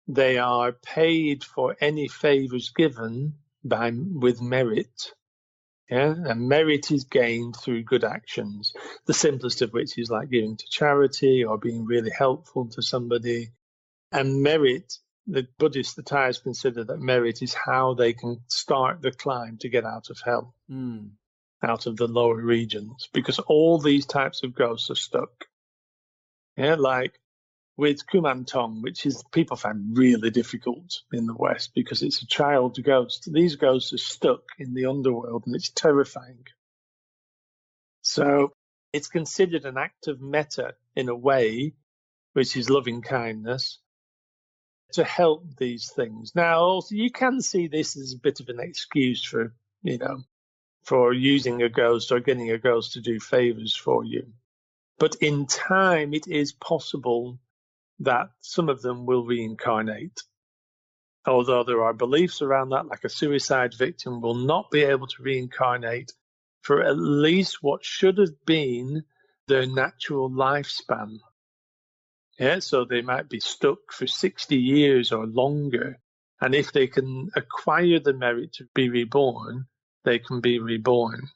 [SPEAKER 4] they are paid for any favors given with merit. Yeah, and merit is gained through good actions, the simplest of which is like giving to charity or being really helpful to somebody. And merit, the Thais consider that merit is how they can start the climb to get out of hell. Out of the lower regions, because all these types of ghosts are stuck. Yeah, like with Kumantong, which is people find really difficult in the West because it's a child ghost. These ghosts are stuck in the underworld and it's terrifying. So it's considered an act of metta in a way, which is loving kindness, to help these things. Now, also, you can see this as a bit of an excuse for using a ghost or getting a ghost to do favors for you. But in time, it is possible that some of them will reincarnate. Although there are beliefs around that, like a suicide victim will not be able to reincarnate for at least what should have been their natural lifespan. Yeah, so they might be stuck for 60 years or longer. And if they can acquire the merit to be reborn, they can be reborn.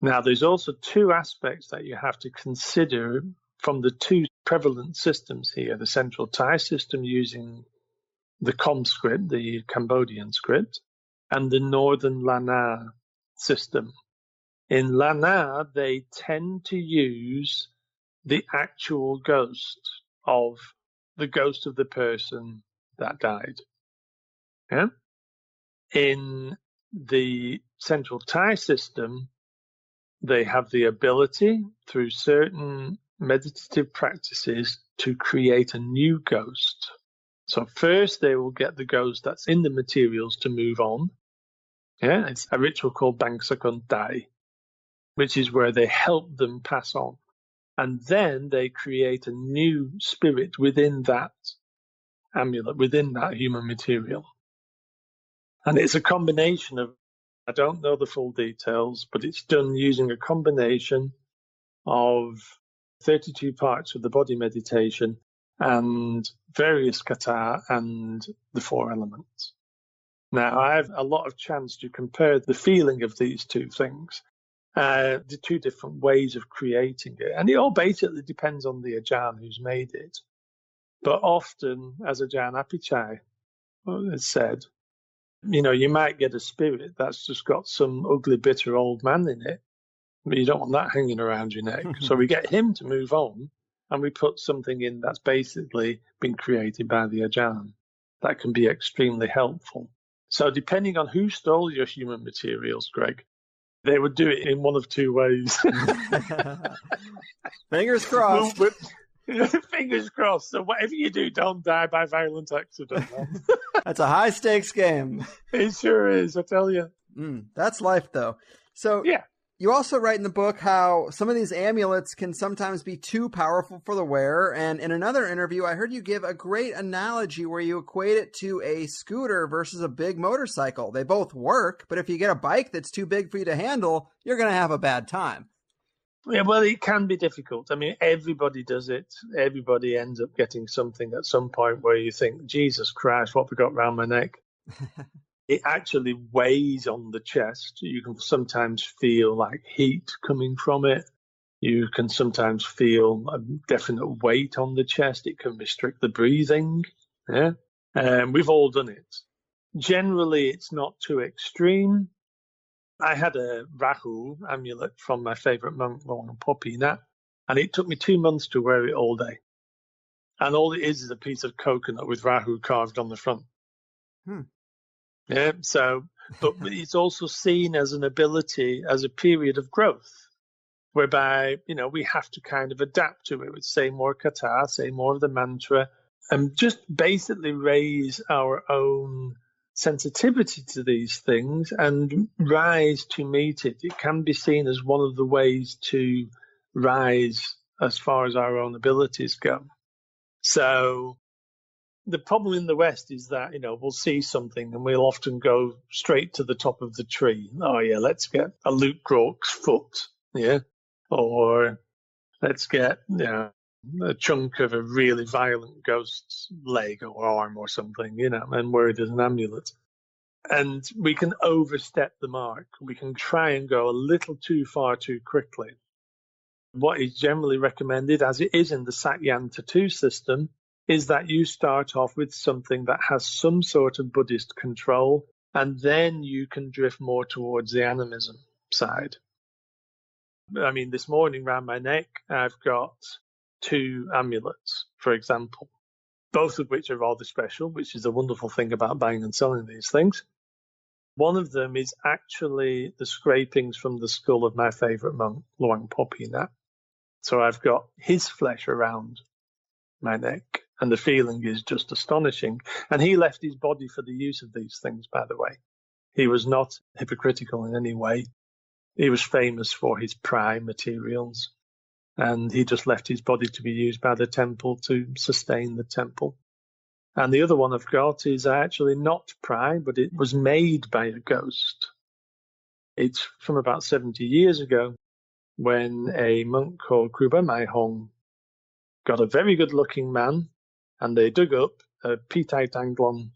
[SPEAKER 4] Now, there's also two aspects that you have to consider from the two prevalent systems here, the Central Thai system using the Com script, the Cambodian script, and the Northern Lanna system. In Lanna, they tend to use the actual ghost of the person that died. Yeah? In the Central Thai system, they have the ability through certain meditative practices to create a new ghost. So first they will get the ghost that's in the materials to move on. Yeah, it's a ritual called Bangsakon Dai, which is where they help them pass on. And then they create a new spirit within that amulet, within that human material. And it's a combination of, I don't know the full details, but it's done using a combination of 32 parts of the body meditation and various kata and the 4 elements. Now, I have a lot of chance to compare the feeling of these two things, the two different ways of creating it. And it all basically depends on the Ajarn who's made it. But often, as Ajarn Apichai has said, you might get a spirit that's just got some ugly, bitter old man in it, but you don't want that hanging around your neck. So we get him to move on, and we put something in that's basically been created by the Ajarn. That can be extremely helpful. So depending on who stole your human materials, Greg, they would do it in one of two ways.
[SPEAKER 1] Fingers crossed.
[SPEAKER 4] Fingers crossed. So whatever you do, don't die by violent accident.
[SPEAKER 1] That's a high stakes game.
[SPEAKER 4] It sure is, I tell you.
[SPEAKER 1] That's life, though. So
[SPEAKER 4] yeah.
[SPEAKER 1] You also write in the book how some of these amulets can sometimes be too powerful for the wearer. And in another interview, I heard you give a great analogy where you equate it to a scooter versus a big motorcycle. They both work, but if you get a bike that's too big for you to handle, you're going to have a bad time.
[SPEAKER 4] Yeah, well, it can be difficult. I mean, everybody does it. Everybody ends up getting something at some point where you think, Jesus Christ, what have I got around my neck? It actually weighs on the chest. You can sometimes feel like heat coming from it. You can sometimes feel a definite weight on the chest. It can restrict the breathing. Yeah, we've all done it. Generally, it's not too extreme. I had a Rahu amulet from my favourite monk, Luang Popina, and it took me 2 months to wear it all day. And all it is a piece of coconut with Rahu carved on the front. Yeah, but it's also seen as an ability, as a period of growth, whereby, we have to kind of adapt to it. Say more kata, say more of the mantra, and just basically raise our own sensitivity to these things and rise to meet it. It can be seen as one of the ways to rise as far as our own abilities go. So the problem in the West is that, we'll see something and we'll often go straight to the top of the tree. Oh, yeah, let's get a Luke Groke's foot, yeah? Or let's get, a chunk of a really violent ghost's leg or arm or something, and wear it as an amulet. And we can overstep the mark. We can try and go a little too far too quickly. What is generally recommended, as it is in the Satyan tattoo system, is that you start off with something that has some sort of Buddhist control, and then you can drift more towards the animism side. I mean, this morning around my neck, I've got 2 amulets, for example, both of which are rather special, which is a wonderful thing about buying and selling these things. One of them is actually the scrapings from the skull of my favourite monk, Luang Popina. So I've got his flesh around my neck. And the feeling is just astonishing. And he left his body for the use of these things, by the way. He was not hypocritical in any way. He was famous for his pry materials. And he just left his body to be used by the temple to sustain the temple. And the other one I've got is actually not pry, but it was made by a ghost. It's from about 70 years ago when a monk called Kruba Mai Hong got a very good-looking man, and they dug up a Pitai Tanglong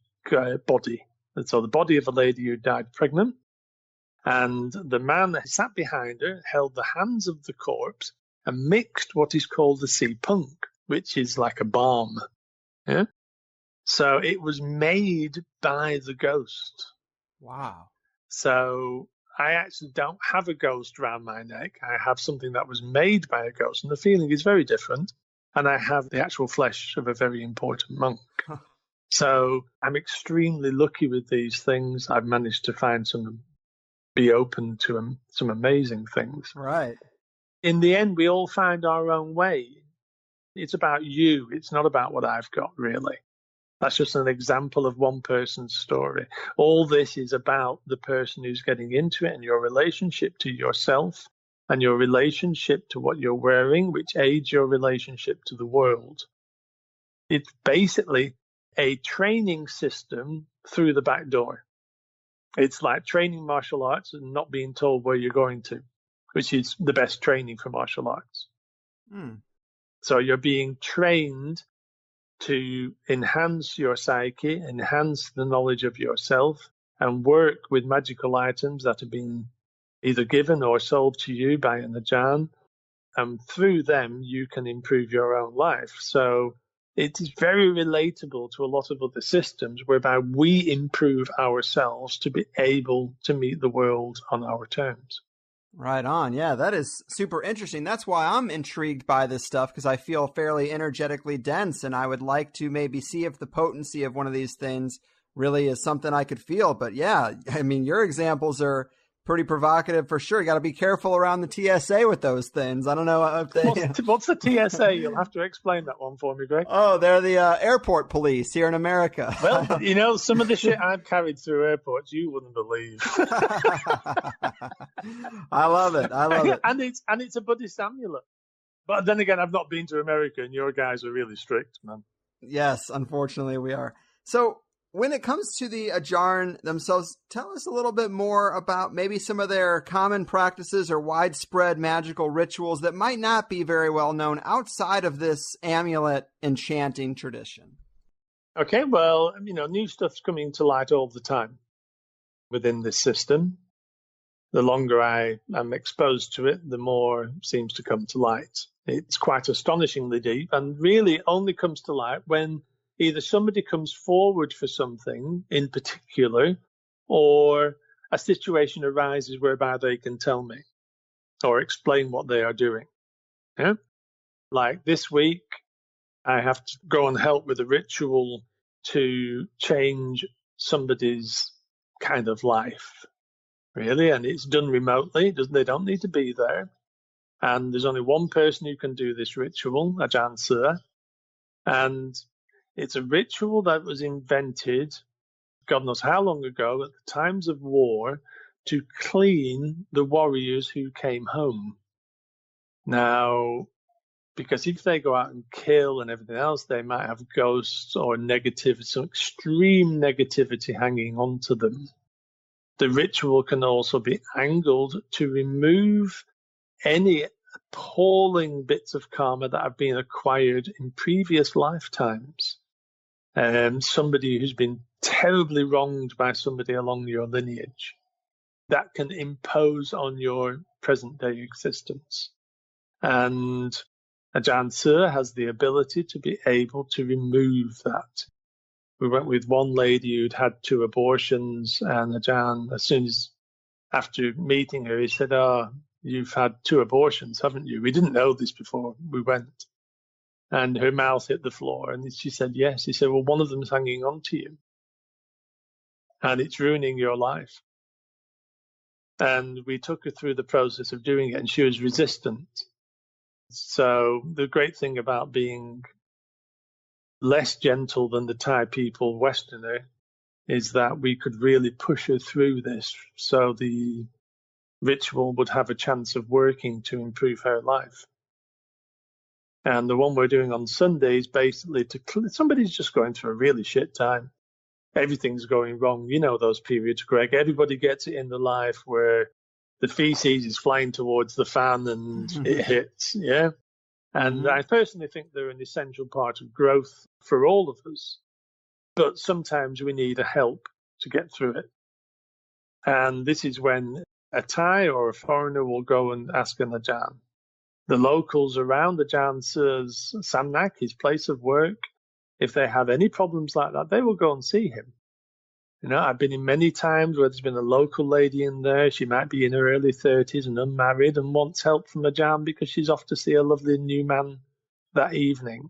[SPEAKER 4] body. And so the body of a lady who died pregnant. And the man sat behind her, held the hands of the corpse, and mixed what is called the sea punk, which is like a balm. Yeah? So it was made by the ghost.
[SPEAKER 1] Wow.
[SPEAKER 4] So I actually don't have a ghost around my neck. I have something that was made by a ghost, and the feeling is very different. And I have the actual flesh of a very important monk. So I'm extremely lucky with these things. I've managed to find be open to some amazing things.
[SPEAKER 1] Right.
[SPEAKER 4] In the end, we all find our own way. It's about you. It's not about what I've got, really. That's just an example of one person's story. All this is about the person who's getting into it and your relationship to yourself and your relationship to what you're wearing, which aids your relationship to the world. It's basically a training system through the back door. It's like training martial arts and not being told where you're going to, which is the best training for martial arts. So you're being trained to enhance your psyche, enhance the knowledge of yourself, and work with magical items that have been either given or sold to you by an Ajarn. And through them, you can improve your own life. So it is very relatable to a lot of other systems whereby we improve ourselves to be able to meet the world on our terms.
[SPEAKER 1] Right on. Yeah, that is super interesting. That's why I'm intrigued by this stuff, because I feel fairly energetically dense, and I would like to maybe see if the potency of one of these things really is something I could feel. But yeah, I mean, your examples are pretty provocative for sure. You got to be careful around the TSA with those things. I don't know if they...
[SPEAKER 4] What's the TSA? You'll have to explain that one for me, Greg.
[SPEAKER 1] Oh, they're the airport police here in America.
[SPEAKER 4] Well, you know, some of the shit I've carried through airports, you wouldn't believe.
[SPEAKER 1] I love it. I love it.
[SPEAKER 4] And it's a Buddhist amulet. But then again, I've not been to America, and your guys are really strict, man.
[SPEAKER 1] Yes, unfortunately we are. So when it comes to the Ajarn themselves, tell us a little bit more about maybe some of their common practices or widespread magical rituals that might not be very well known outside of this amulet enchanting tradition.
[SPEAKER 4] Okay, well, you know, new stuff's coming to light all the time within this system. The longer I am exposed to it, the more seems to come to light. It's quite astonishingly deep, and really only comes to light when either somebody comes forward for something in particular, or a situation arises whereby they can tell me or explain what they are doing. Yeah? Like this week, I have to go and help with a ritual to change somebody's kind of life, really, and it's done remotely. They don't need to be there. And there's only one person who can do this ritual, Ajarns, and it's a ritual that was invented, God knows how long ago, at the times of war, to clean the warriors who came home. Now, because if they go out and kill and everything else, they might have ghosts or negativity, some extreme negativity hanging onto them. The ritual can also be angled to remove any appalling bits of karma that have been acquired in previous lifetimes. Somebody who's been terribly wronged by somebody along your lineage, that can impose on your present day existence. And Ajarns has the ability to be able to remove that. We went with one lady who'd had 2 abortions, and Ajarn, as soon as after meeting her, he said, "Oh, you've had 2 abortions, haven't you? We didn't know this before we went." And her mouth hit the floor, and she said, "Yes." He said, "Well, one of them's hanging on to you, and it's ruining your life." And we took her through the process of doing it, and she was resistant. So the great thing about being less gentle than the Thai people, Westerner, is that we could really push her through this, so the ritual would have a chance of working to improve her life. And the one we're doing on Sunday is basically somebody's just going through a really shit time. Everything's going wrong. You know those periods, Greg. Everybody gets it in their life where the feces is flying towards the fan and it hits, yeah? And I personally think they're an essential part of growth for all of us. But sometimes we need a help to get through it. And this is when a Thai or a foreigner will go and ask an Ajarn. The locals around Ajarns' Samnak, his place of work, if they have any problems like that, they will go and see him. You know, I've been in many times where there's been a local lady in there. She might be in her early 30s and unmarried and wants help from Ajarn because she's off to see a lovely new man that evening.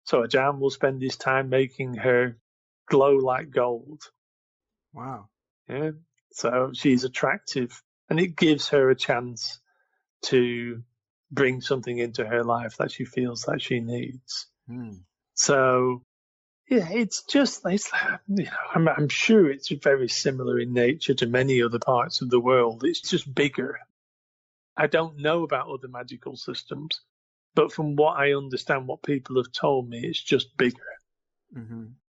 [SPEAKER 4] So Ajarn will spend his time making her glow like gold.
[SPEAKER 1] Wow.
[SPEAKER 4] Yeah. So she's attractive, and it gives her a chance to bring something into her life that she feels that she needs. So, yeah, I'm sure it's very similar in nature to many other parts of the world. It's just bigger. I don't know about other magical systems, but from what I understand, what people have told me, it's just bigger.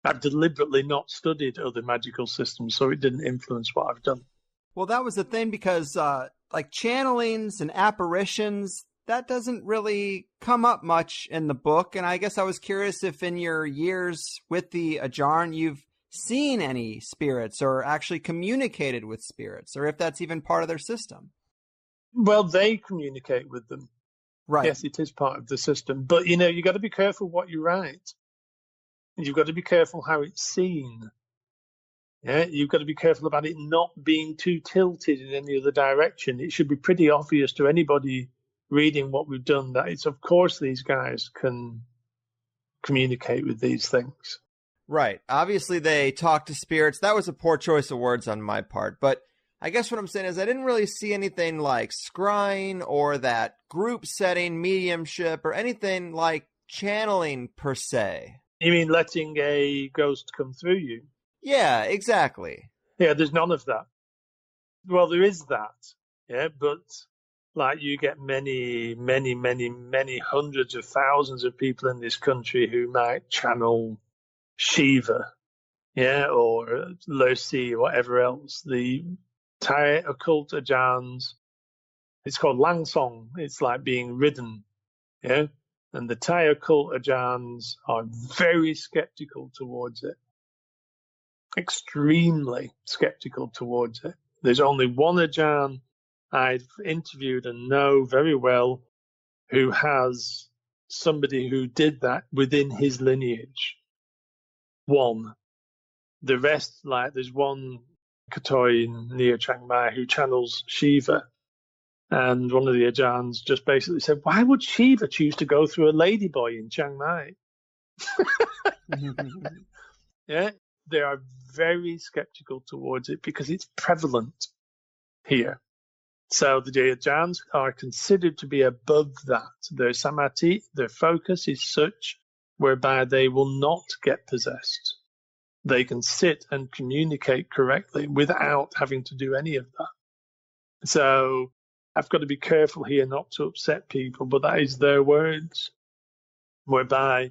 [SPEAKER 4] I've deliberately not studied other magical systems, so it didn't influence what I've done.
[SPEAKER 1] Well, that was the thing, because like channelings and apparitions, that doesn't really come up much in the book. And I guess I was curious if in your years with the Ajarn, you've seen any spirits or actually communicated with spirits, or if that's even part of their system.
[SPEAKER 4] Well, they communicate with them.
[SPEAKER 1] Right.
[SPEAKER 4] Yes, it is part of the system. But, you got to be careful what you write. You've got to be careful how it's seen. Yeah, you've got to be careful about it not being too tilted in any other direction. It should be pretty obvious to anybody reading what we've done that it's, of course, these guys can communicate with these things.
[SPEAKER 1] Right. Obviously, they talk to spirits. That was a poor choice of words on my part. But I guess what I'm saying is I didn't really see anything like scrying or that group setting mediumship or anything like channeling per se.
[SPEAKER 4] You mean letting a ghost come through you?
[SPEAKER 1] Yeah, exactly.
[SPEAKER 4] Yeah, there's none of that. Well, there is that, yeah, but like you get many hundreds of thousands of people in this country who might channel Shiva, yeah, or Lucy, or whatever else. The Thai Occult Ajarns, it's called Langsong. It's like being ridden, yeah, and the Thai Occult Ajarns are very skeptical towards it. Extremely skeptical towards it. There's only one Ajarn I've interviewed and know very well who has somebody who did that within his lineage. One. The rest, like there's one Katoi near Chiang Mai who channels Shiva, and one of the Ajarns just basically said, why would Shiva choose to go through a ladyboy in Chiang Mai? Yeah. They are very skeptical towards it because it's prevalent here. So the Ajarns are considered to be above that. Their samadhi, their focus is such whereby they will not get possessed. They can sit and communicate correctly without having to do any of that. So I've got to be careful here not to upset people, but that is their words, whereby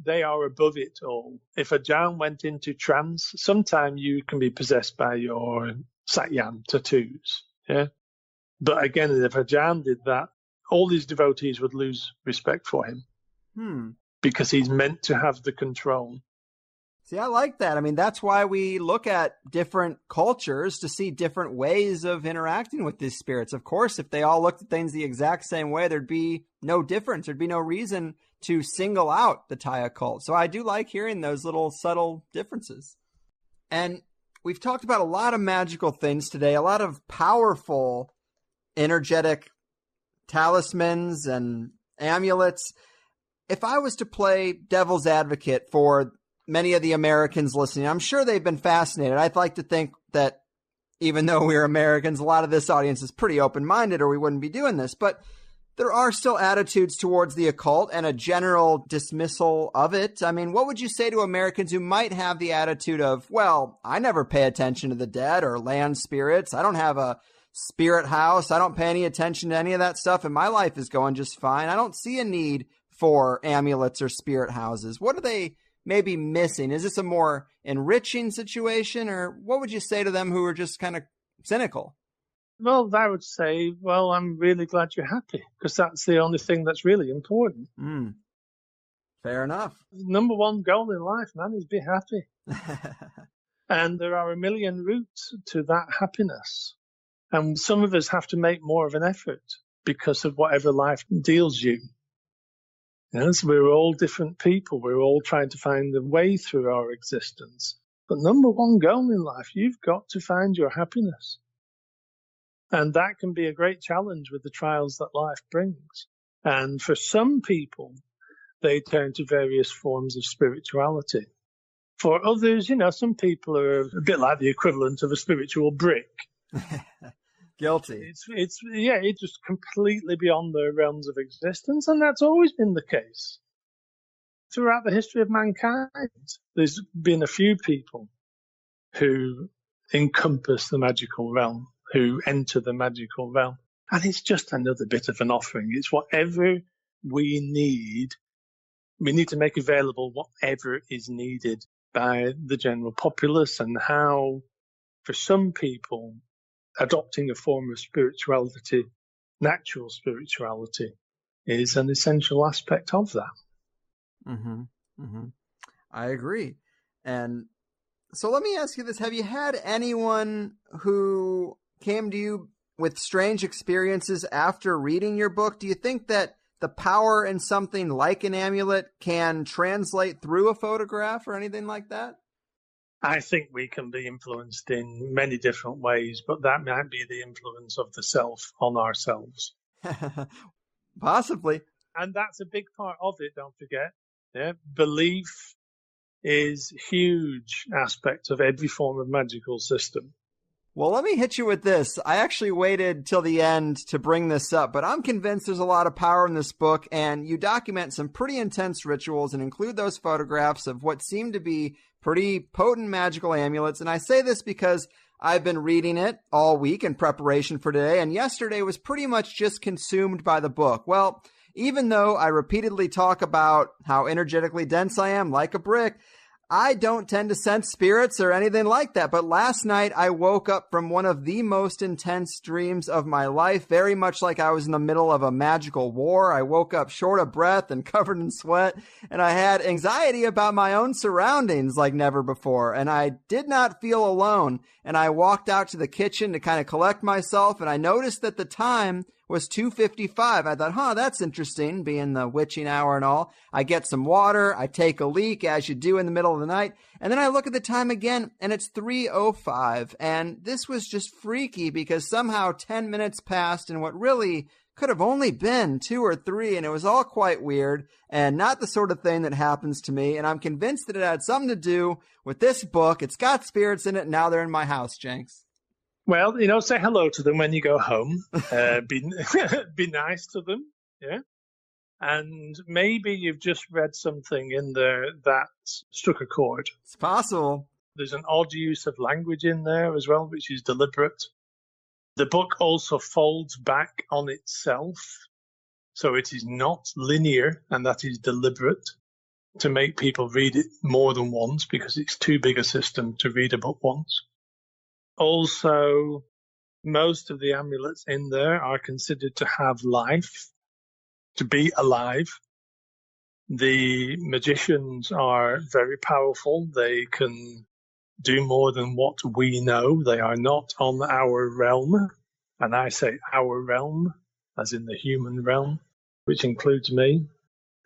[SPEAKER 4] they are above it all. If a Ajarn went into trance, sometimes you can be possessed by your Satyan tattoos. Yeah. But again, if a Ajarn did that, all these devotees would lose respect for him. Because he's meant to have the control.
[SPEAKER 1] See, I like that. I mean, that's why we look at different cultures to see different ways of interacting with these spirits. Of course, if they all looked at things the exact same way, there'd be no difference. There'd be no reason to single out the Thai occult. So I do like hearing those little subtle differences. And we've talked about a lot of magical things today, a lot of powerful, energetic talismans and amulets. If I was to play devil's advocate for many of the Americans listening, I'm sure they've been fascinated. I'd like to think that even though we're Americans, a lot of this audience is pretty open-minded or we wouldn't be doing this. But there are still attitudes towards the occult and a general dismissal of it. I mean, what would you say to Americans who might have the attitude of, well, I never pay attention to the dead or land spirits. I don't have a spirit house. I don't pay any attention to any of that stuff, and my life is going just fine. I don't see a need for amulets or spirit houses. What are they maybe missing? Is this a more enriching situation, or what would you say to them who are just kind of cynical?
[SPEAKER 4] Well, I would say, well, I'm really glad you're happy, because that's the only thing that's really important.
[SPEAKER 1] Fair enough.
[SPEAKER 4] Number one goal in life, man, is be happy. And there are a million routes to that happiness. And some of us have to make more of an effort because of whatever life deals you. Yes, we're all different people. We're all trying to find a way through our existence. But number one goal in life, you've got to find your happiness. And that can be a great challenge with the trials that life brings. And for some people, they turn to various forms of spirituality. For others, some people are a bit like the equivalent of a spiritual brick.
[SPEAKER 1] Guilty.
[SPEAKER 4] It's just completely beyond the realms of existence, and that's always been the case. Throughout the history of mankind, there's been a few people who encompass the magical realm, who enter the magical realm. And it's just another bit of an offering. It's whatever we need. We need to make available whatever is needed by the general populace, and how, for some people, adopting a form of spirituality, natural spirituality, is an essential aspect of that.
[SPEAKER 1] Mm-hmm. Mm-hmm. I agree. And so let me ask you this. Have you had anyone who came to you with strange experiences after reading your book? Do you think that the power in something like an amulet can translate through a photograph or anything like that?
[SPEAKER 4] I think we can be influenced in many different ways, but that might be the influence of the self on ourselves.
[SPEAKER 1] Possibly.
[SPEAKER 4] And that's a big part of it, don't forget. Yeah? Belief is a huge aspect of every form of magical system.
[SPEAKER 1] Well, let me hit you with this. I actually waited till the end to bring this up, but I'm convinced there's a lot of power in this book, and you document some pretty intense rituals and include those photographs of what seem to be pretty potent magical amulets. And I say this because I've been reading it all week in preparation for today, and yesterday was pretty much just consumed by the book. Well, even though I repeatedly talk about how energetically dense I am, like a brick, I don't tend to sense spirits or anything like that. But last night I woke up from one of the most intense dreams of my life, very much like I was in the middle of a magical war. I woke up short of breath and covered in sweat, and I had anxiety about my own surroundings like never before. And I did not feel alone. And I walked out to the kitchen to kind of collect myself, and I noticed that the time was 2:55. I thought, that's interesting, being the witching hour and all. I get some water, I take a leak, as you do in the middle of the night, and then I look at the time again, and it's 3:05. And this was just freaky because somehow 10 minutes passed in what really could have only been 2 or 3, and it was all quite weird and not the sort of thing that happens to me. And I'm convinced that it had something to do with this book. It's got spirits in it, and now they're in my house, Jenx.
[SPEAKER 4] Well, say hello to them when you go home. Be nice to them, yeah. And maybe you've just read something in there that struck a chord.
[SPEAKER 1] It's possible.
[SPEAKER 4] There's an odd use of language in there as well, which is deliberate. The book also folds back on itself, so it is not linear, and that is deliberate to make people read it more than once, because it's too big a system to read a book once. Also, most of the amulets in there are considered to have life, to be alive. The magicians are very powerful. They can do more than what we know. They are not on our realm. And I say our realm, as in the human realm, which includes me.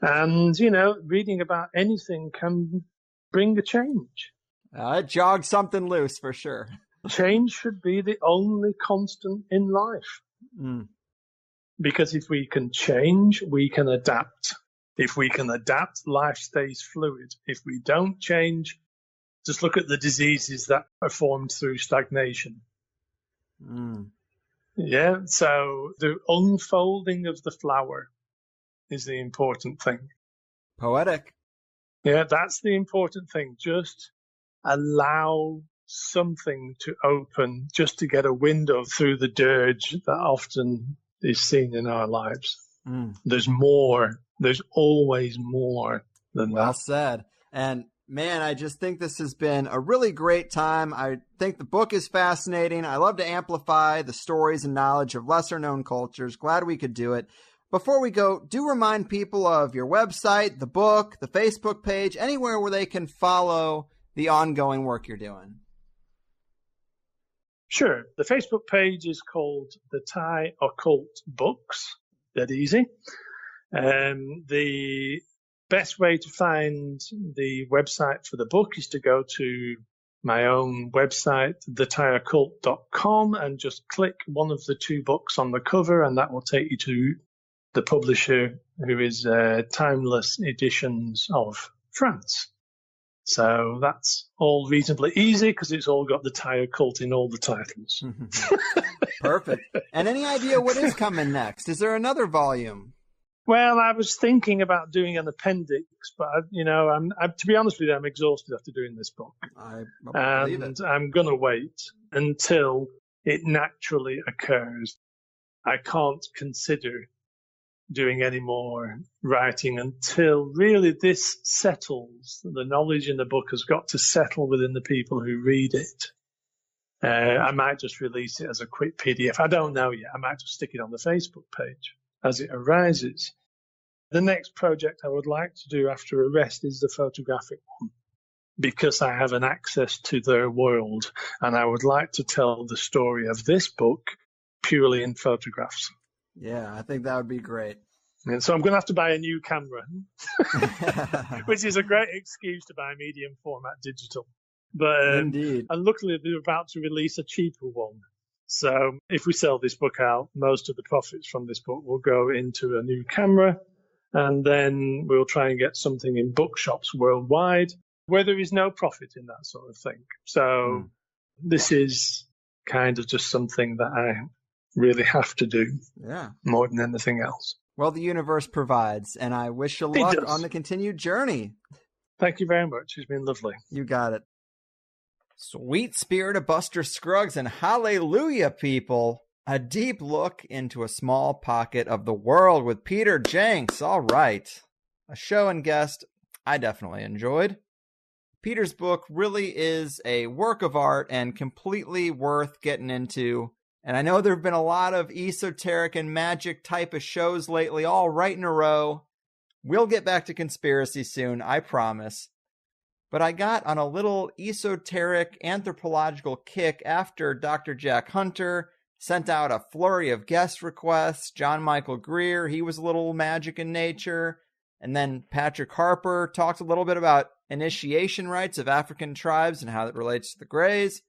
[SPEAKER 4] And, reading about anything can bring a change.
[SPEAKER 1] It jogs something loose for sure.
[SPEAKER 4] Change should be the only constant in life. Because if we can change, we can adapt. If we can adapt, life stays fluid. If we don't change, just look at the diseases that are formed through stagnation. Yeah, so the unfolding of the flower is the important thing.
[SPEAKER 1] Poetic.
[SPEAKER 4] Yeah, that's the important thing. Just allow something to open, just to get a window through the dirge that often is seen in our lives. There's more. There's always more than that.
[SPEAKER 1] Well said. And man, I just think this has been a really great time. I think the book is fascinating. I love to amplify the stories and knowledge of lesser known cultures. Glad we could do it. Before we go, do remind people of your website, the book, the Facebook page, anywhere where they can follow the ongoing work you're doing.
[SPEAKER 4] Sure. The Facebook page is called the Thai Occult Books. Dead easy. The best way to find the website for the book is to go to my own website, thethaioccult.com, and just click one of the 2 books on the cover, and that will take you to the publisher, who is Timeless Editions of France. So that's all reasonably easy because it's all got the Thai occult in all the titles.
[SPEAKER 1] Perfect. And any idea what is coming next? Is there another volume?
[SPEAKER 4] Well, I was thinking about doing an appendix, but to be honest with you, I'm exhausted after doing this book.
[SPEAKER 1] I believe it.
[SPEAKER 4] I'm going to wait until it naturally occurs. I can't consider doing any more writing until really this settles. The knowledge in the book has got to settle within the people who read it. I might just release it as a quick PDF. I don't know yet. I might just stick it on the Facebook page as it arises. The next project I would like to do after a rest is the photographic one, because I have an access to their world, and I would like to tell the story of this book purely in photographs.
[SPEAKER 1] Yeah, I think that would be great.
[SPEAKER 4] And so I'm going to have to buy a new camera, which is a great excuse to buy medium format digital. But
[SPEAKER 1] Indeed.
[SPEAKER 4] And luckily they're about to release a cheaper one. So if we sell this book out, most of the profits from this book will go into a new camera, and then we'll try and get something in bookshops worldwide where there is no profit in that sort of thing. So this is kind of just something that I really have to do more than anything else.
[SPEAKER 1] Well, the universe provides, and I wish you luck on the continued journey.
[SPEAKER 4] Thank you very much. It's been lovely.
[SPEAKER 1] You got it. Sweet spirit of Buster Scruggs, and hallelujah, people. A deep look into a small pocket of the world with Peter Jenx. All right. A show and guest I definitely enjoyed. Peter's book really is a work of art and completely worth getting into. And I know there have been a lot of esoteric and magic type of shows lately, all right in a row. We'll get back to conspiracy soon, I promise. But I got on a little esoteric anthropological kick after Dr. Jack Hunter sent out a flurry of guest requests. John Michael Greer, he was a little magic in nature. And then Patrick Harper talked a little bit about initiation rites of African tribes and how that relates to the Greys,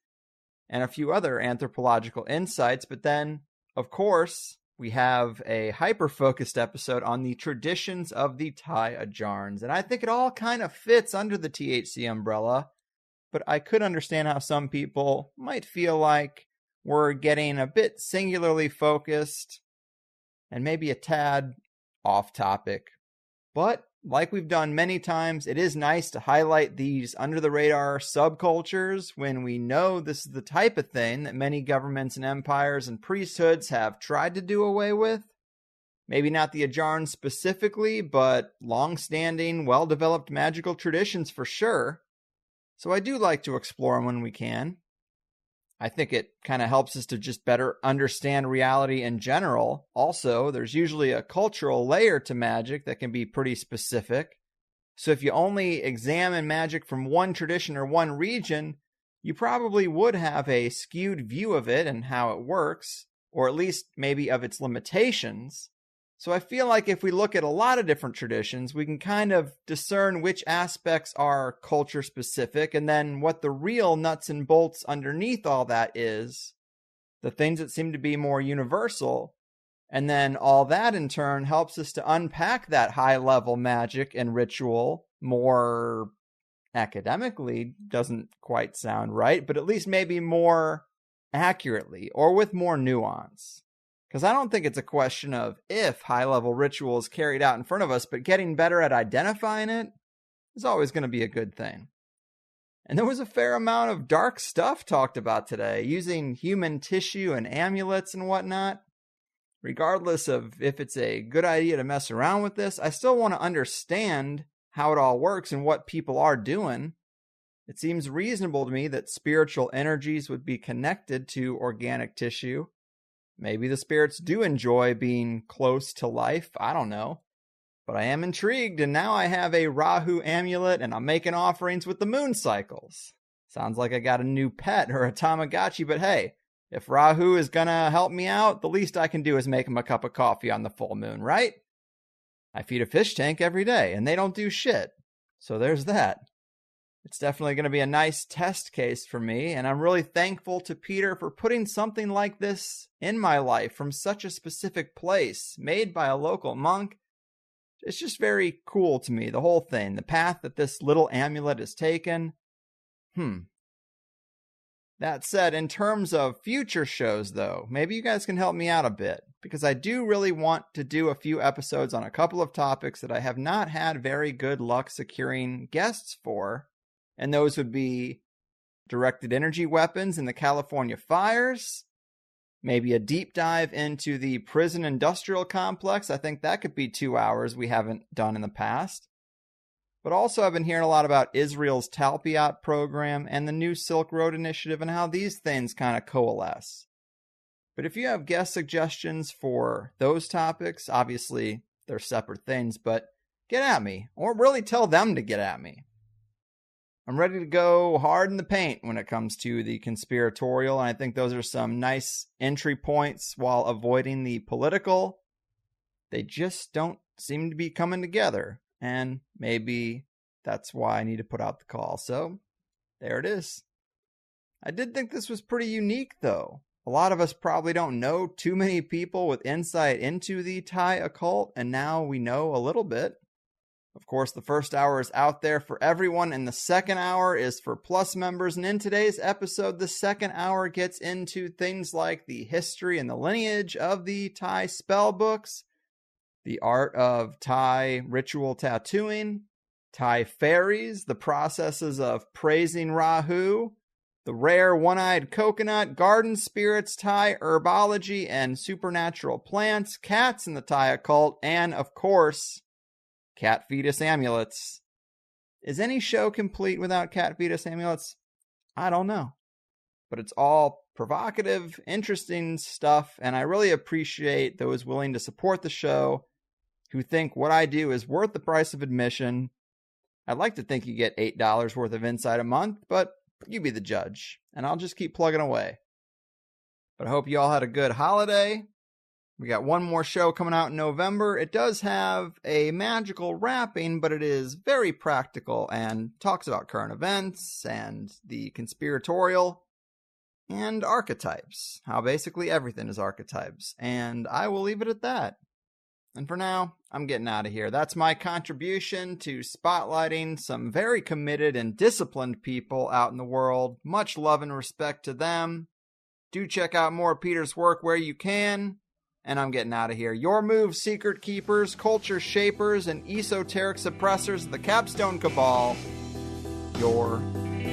[SPEAKER 1] and a few other anthropological insights. But then, of course, we have a hyper-focused episode on the traditions of the Thai Ajarns. And I think it all kind of fits under the THC umbrella, but I could understand how some people might feel like we're getting a bit singularly focused and maybe a tad off topic. But like we've done many times, it is nice to highlight these under-the-radar subcultures when we know this is the type of thing that many governments and empires and priesthoods have tried to do away with. Maybe not the Ajarns specifically, but long-standing, well-developed magical traditions for sure. So I do like to explore them when we can. I think it kind of helps us to just better understand reality in general. Also, there's usually a cultural layer to magic that can be pretty specific. So if you only examine magic from one tradition or one region, you probably would have a skewed view of it and how it works, or at least maybe of its limitations. So I feel like if we look at a lot of different traditions, we can kind of discern which aspects are culture specific and then what the real nuts and bolts underneath all that is, the things that seem to be more universal. And then all that in turn helps us to unpack that high level magic and ritual more academically. Doesn't quite sound right, but at least maybe more accurately or with more nuance. Because I don't think it's a question of if high-level ritual is carried out in front of us, but getting better at identifying it is always going to be a good thing. And there was a fair amount of dark stuff talked about today, using human tissue and amulets and whatnot. Regardless of if it's a good idea to mess around with this, I still want to understand how it all works and what people are doing. It seems reasonable to me that spiritual energies would be connected to organic tissue. Maybe the spirits do enjoy being close to life. I don't know. But I am intrigued, and now I have a Rahu amulet, and I'm making offerings with the moon cycles. Sounds like I got a new pet or a Tamagotchi, but hey, if Rahu is gonna help me out, the least I can do is make him a cup of coffee on the full moon, right? I feed a fish tank every day, and they don't do shit. So there's that. It's definitely going to be a nice test case for me, and I'm really thankful to Peter for putting something like this in my life from such a specific place, made by a local monk. It's just very cool to me, the whole thing, the path that this little amulet has taken. That said, in terms of future shows, though, maybe you guys can help me out a bit, because I do really want to do a few episodes on a couple of topics that I have not had very good luck securing guests for. And those would be directed energy weapons in the California fires, Maybe a deep dive into the prison industrial complex. I think that could be 2 hours we haven't done in the past. But also I've been hearing a lot about Israel's Talpiot program and the new Silk Road Initiative and how these things kind of coalesce. But if you have guest suggestions for those topics, obviously they're separate things, but get at me, or really tell them to get at me. I'm ready to go hard in the paint when it comes to the conspiratorial, and I think those are some nice entry points while avoiding the political. They just don't seem to be coming together, and maybe that's why I need to put out the call. So, there it is. I did think this was pretty unique, though. A lot of us probably don't know too many people with insight into the Thai occult, and now we know a little bit. Of course, the first hour is out there for everyone, and the second hour is for Plus members. And in today's episode, the second hour gets into things like the history and the lineage of the Thai spell books, the art of Thai ritual tattooing, Thai fairies, the processes of praising Rahu, the rare one-eyed coconut, garden spirits, Thai herbology, and supernatural plants, cats in the Thai occult, and, of course, cat fetus amulets. Is any show complete without cat fetus amulets? I don't know. But it's all provocative, interesting stuff, and I really appreciate those willing to support the show who think what I do is worth the price of admission. I'd like to think you get $8 worth of insight a month, but you be the judge, and I'll just keep plugging away. But I hope you all had a good holiday. We got one more show coming out in November. It does have a magical wrapping, but it is very practical and talks about current events and the conspiratorial and archetypes. How basically everything is archetypes. And I will leave it at that. And for now, I'm getting out of here. That's my contribution to spotlighting some very committed and disciplined people out in the world. Much love and respect to them. Do check out more of Peter's work where you can. And I'm getting out of here. Your move, secret keepers, culture shapers, and esoteric suppressors of the Capstone Cabal. You're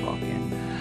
[SPEAKER 1] fucking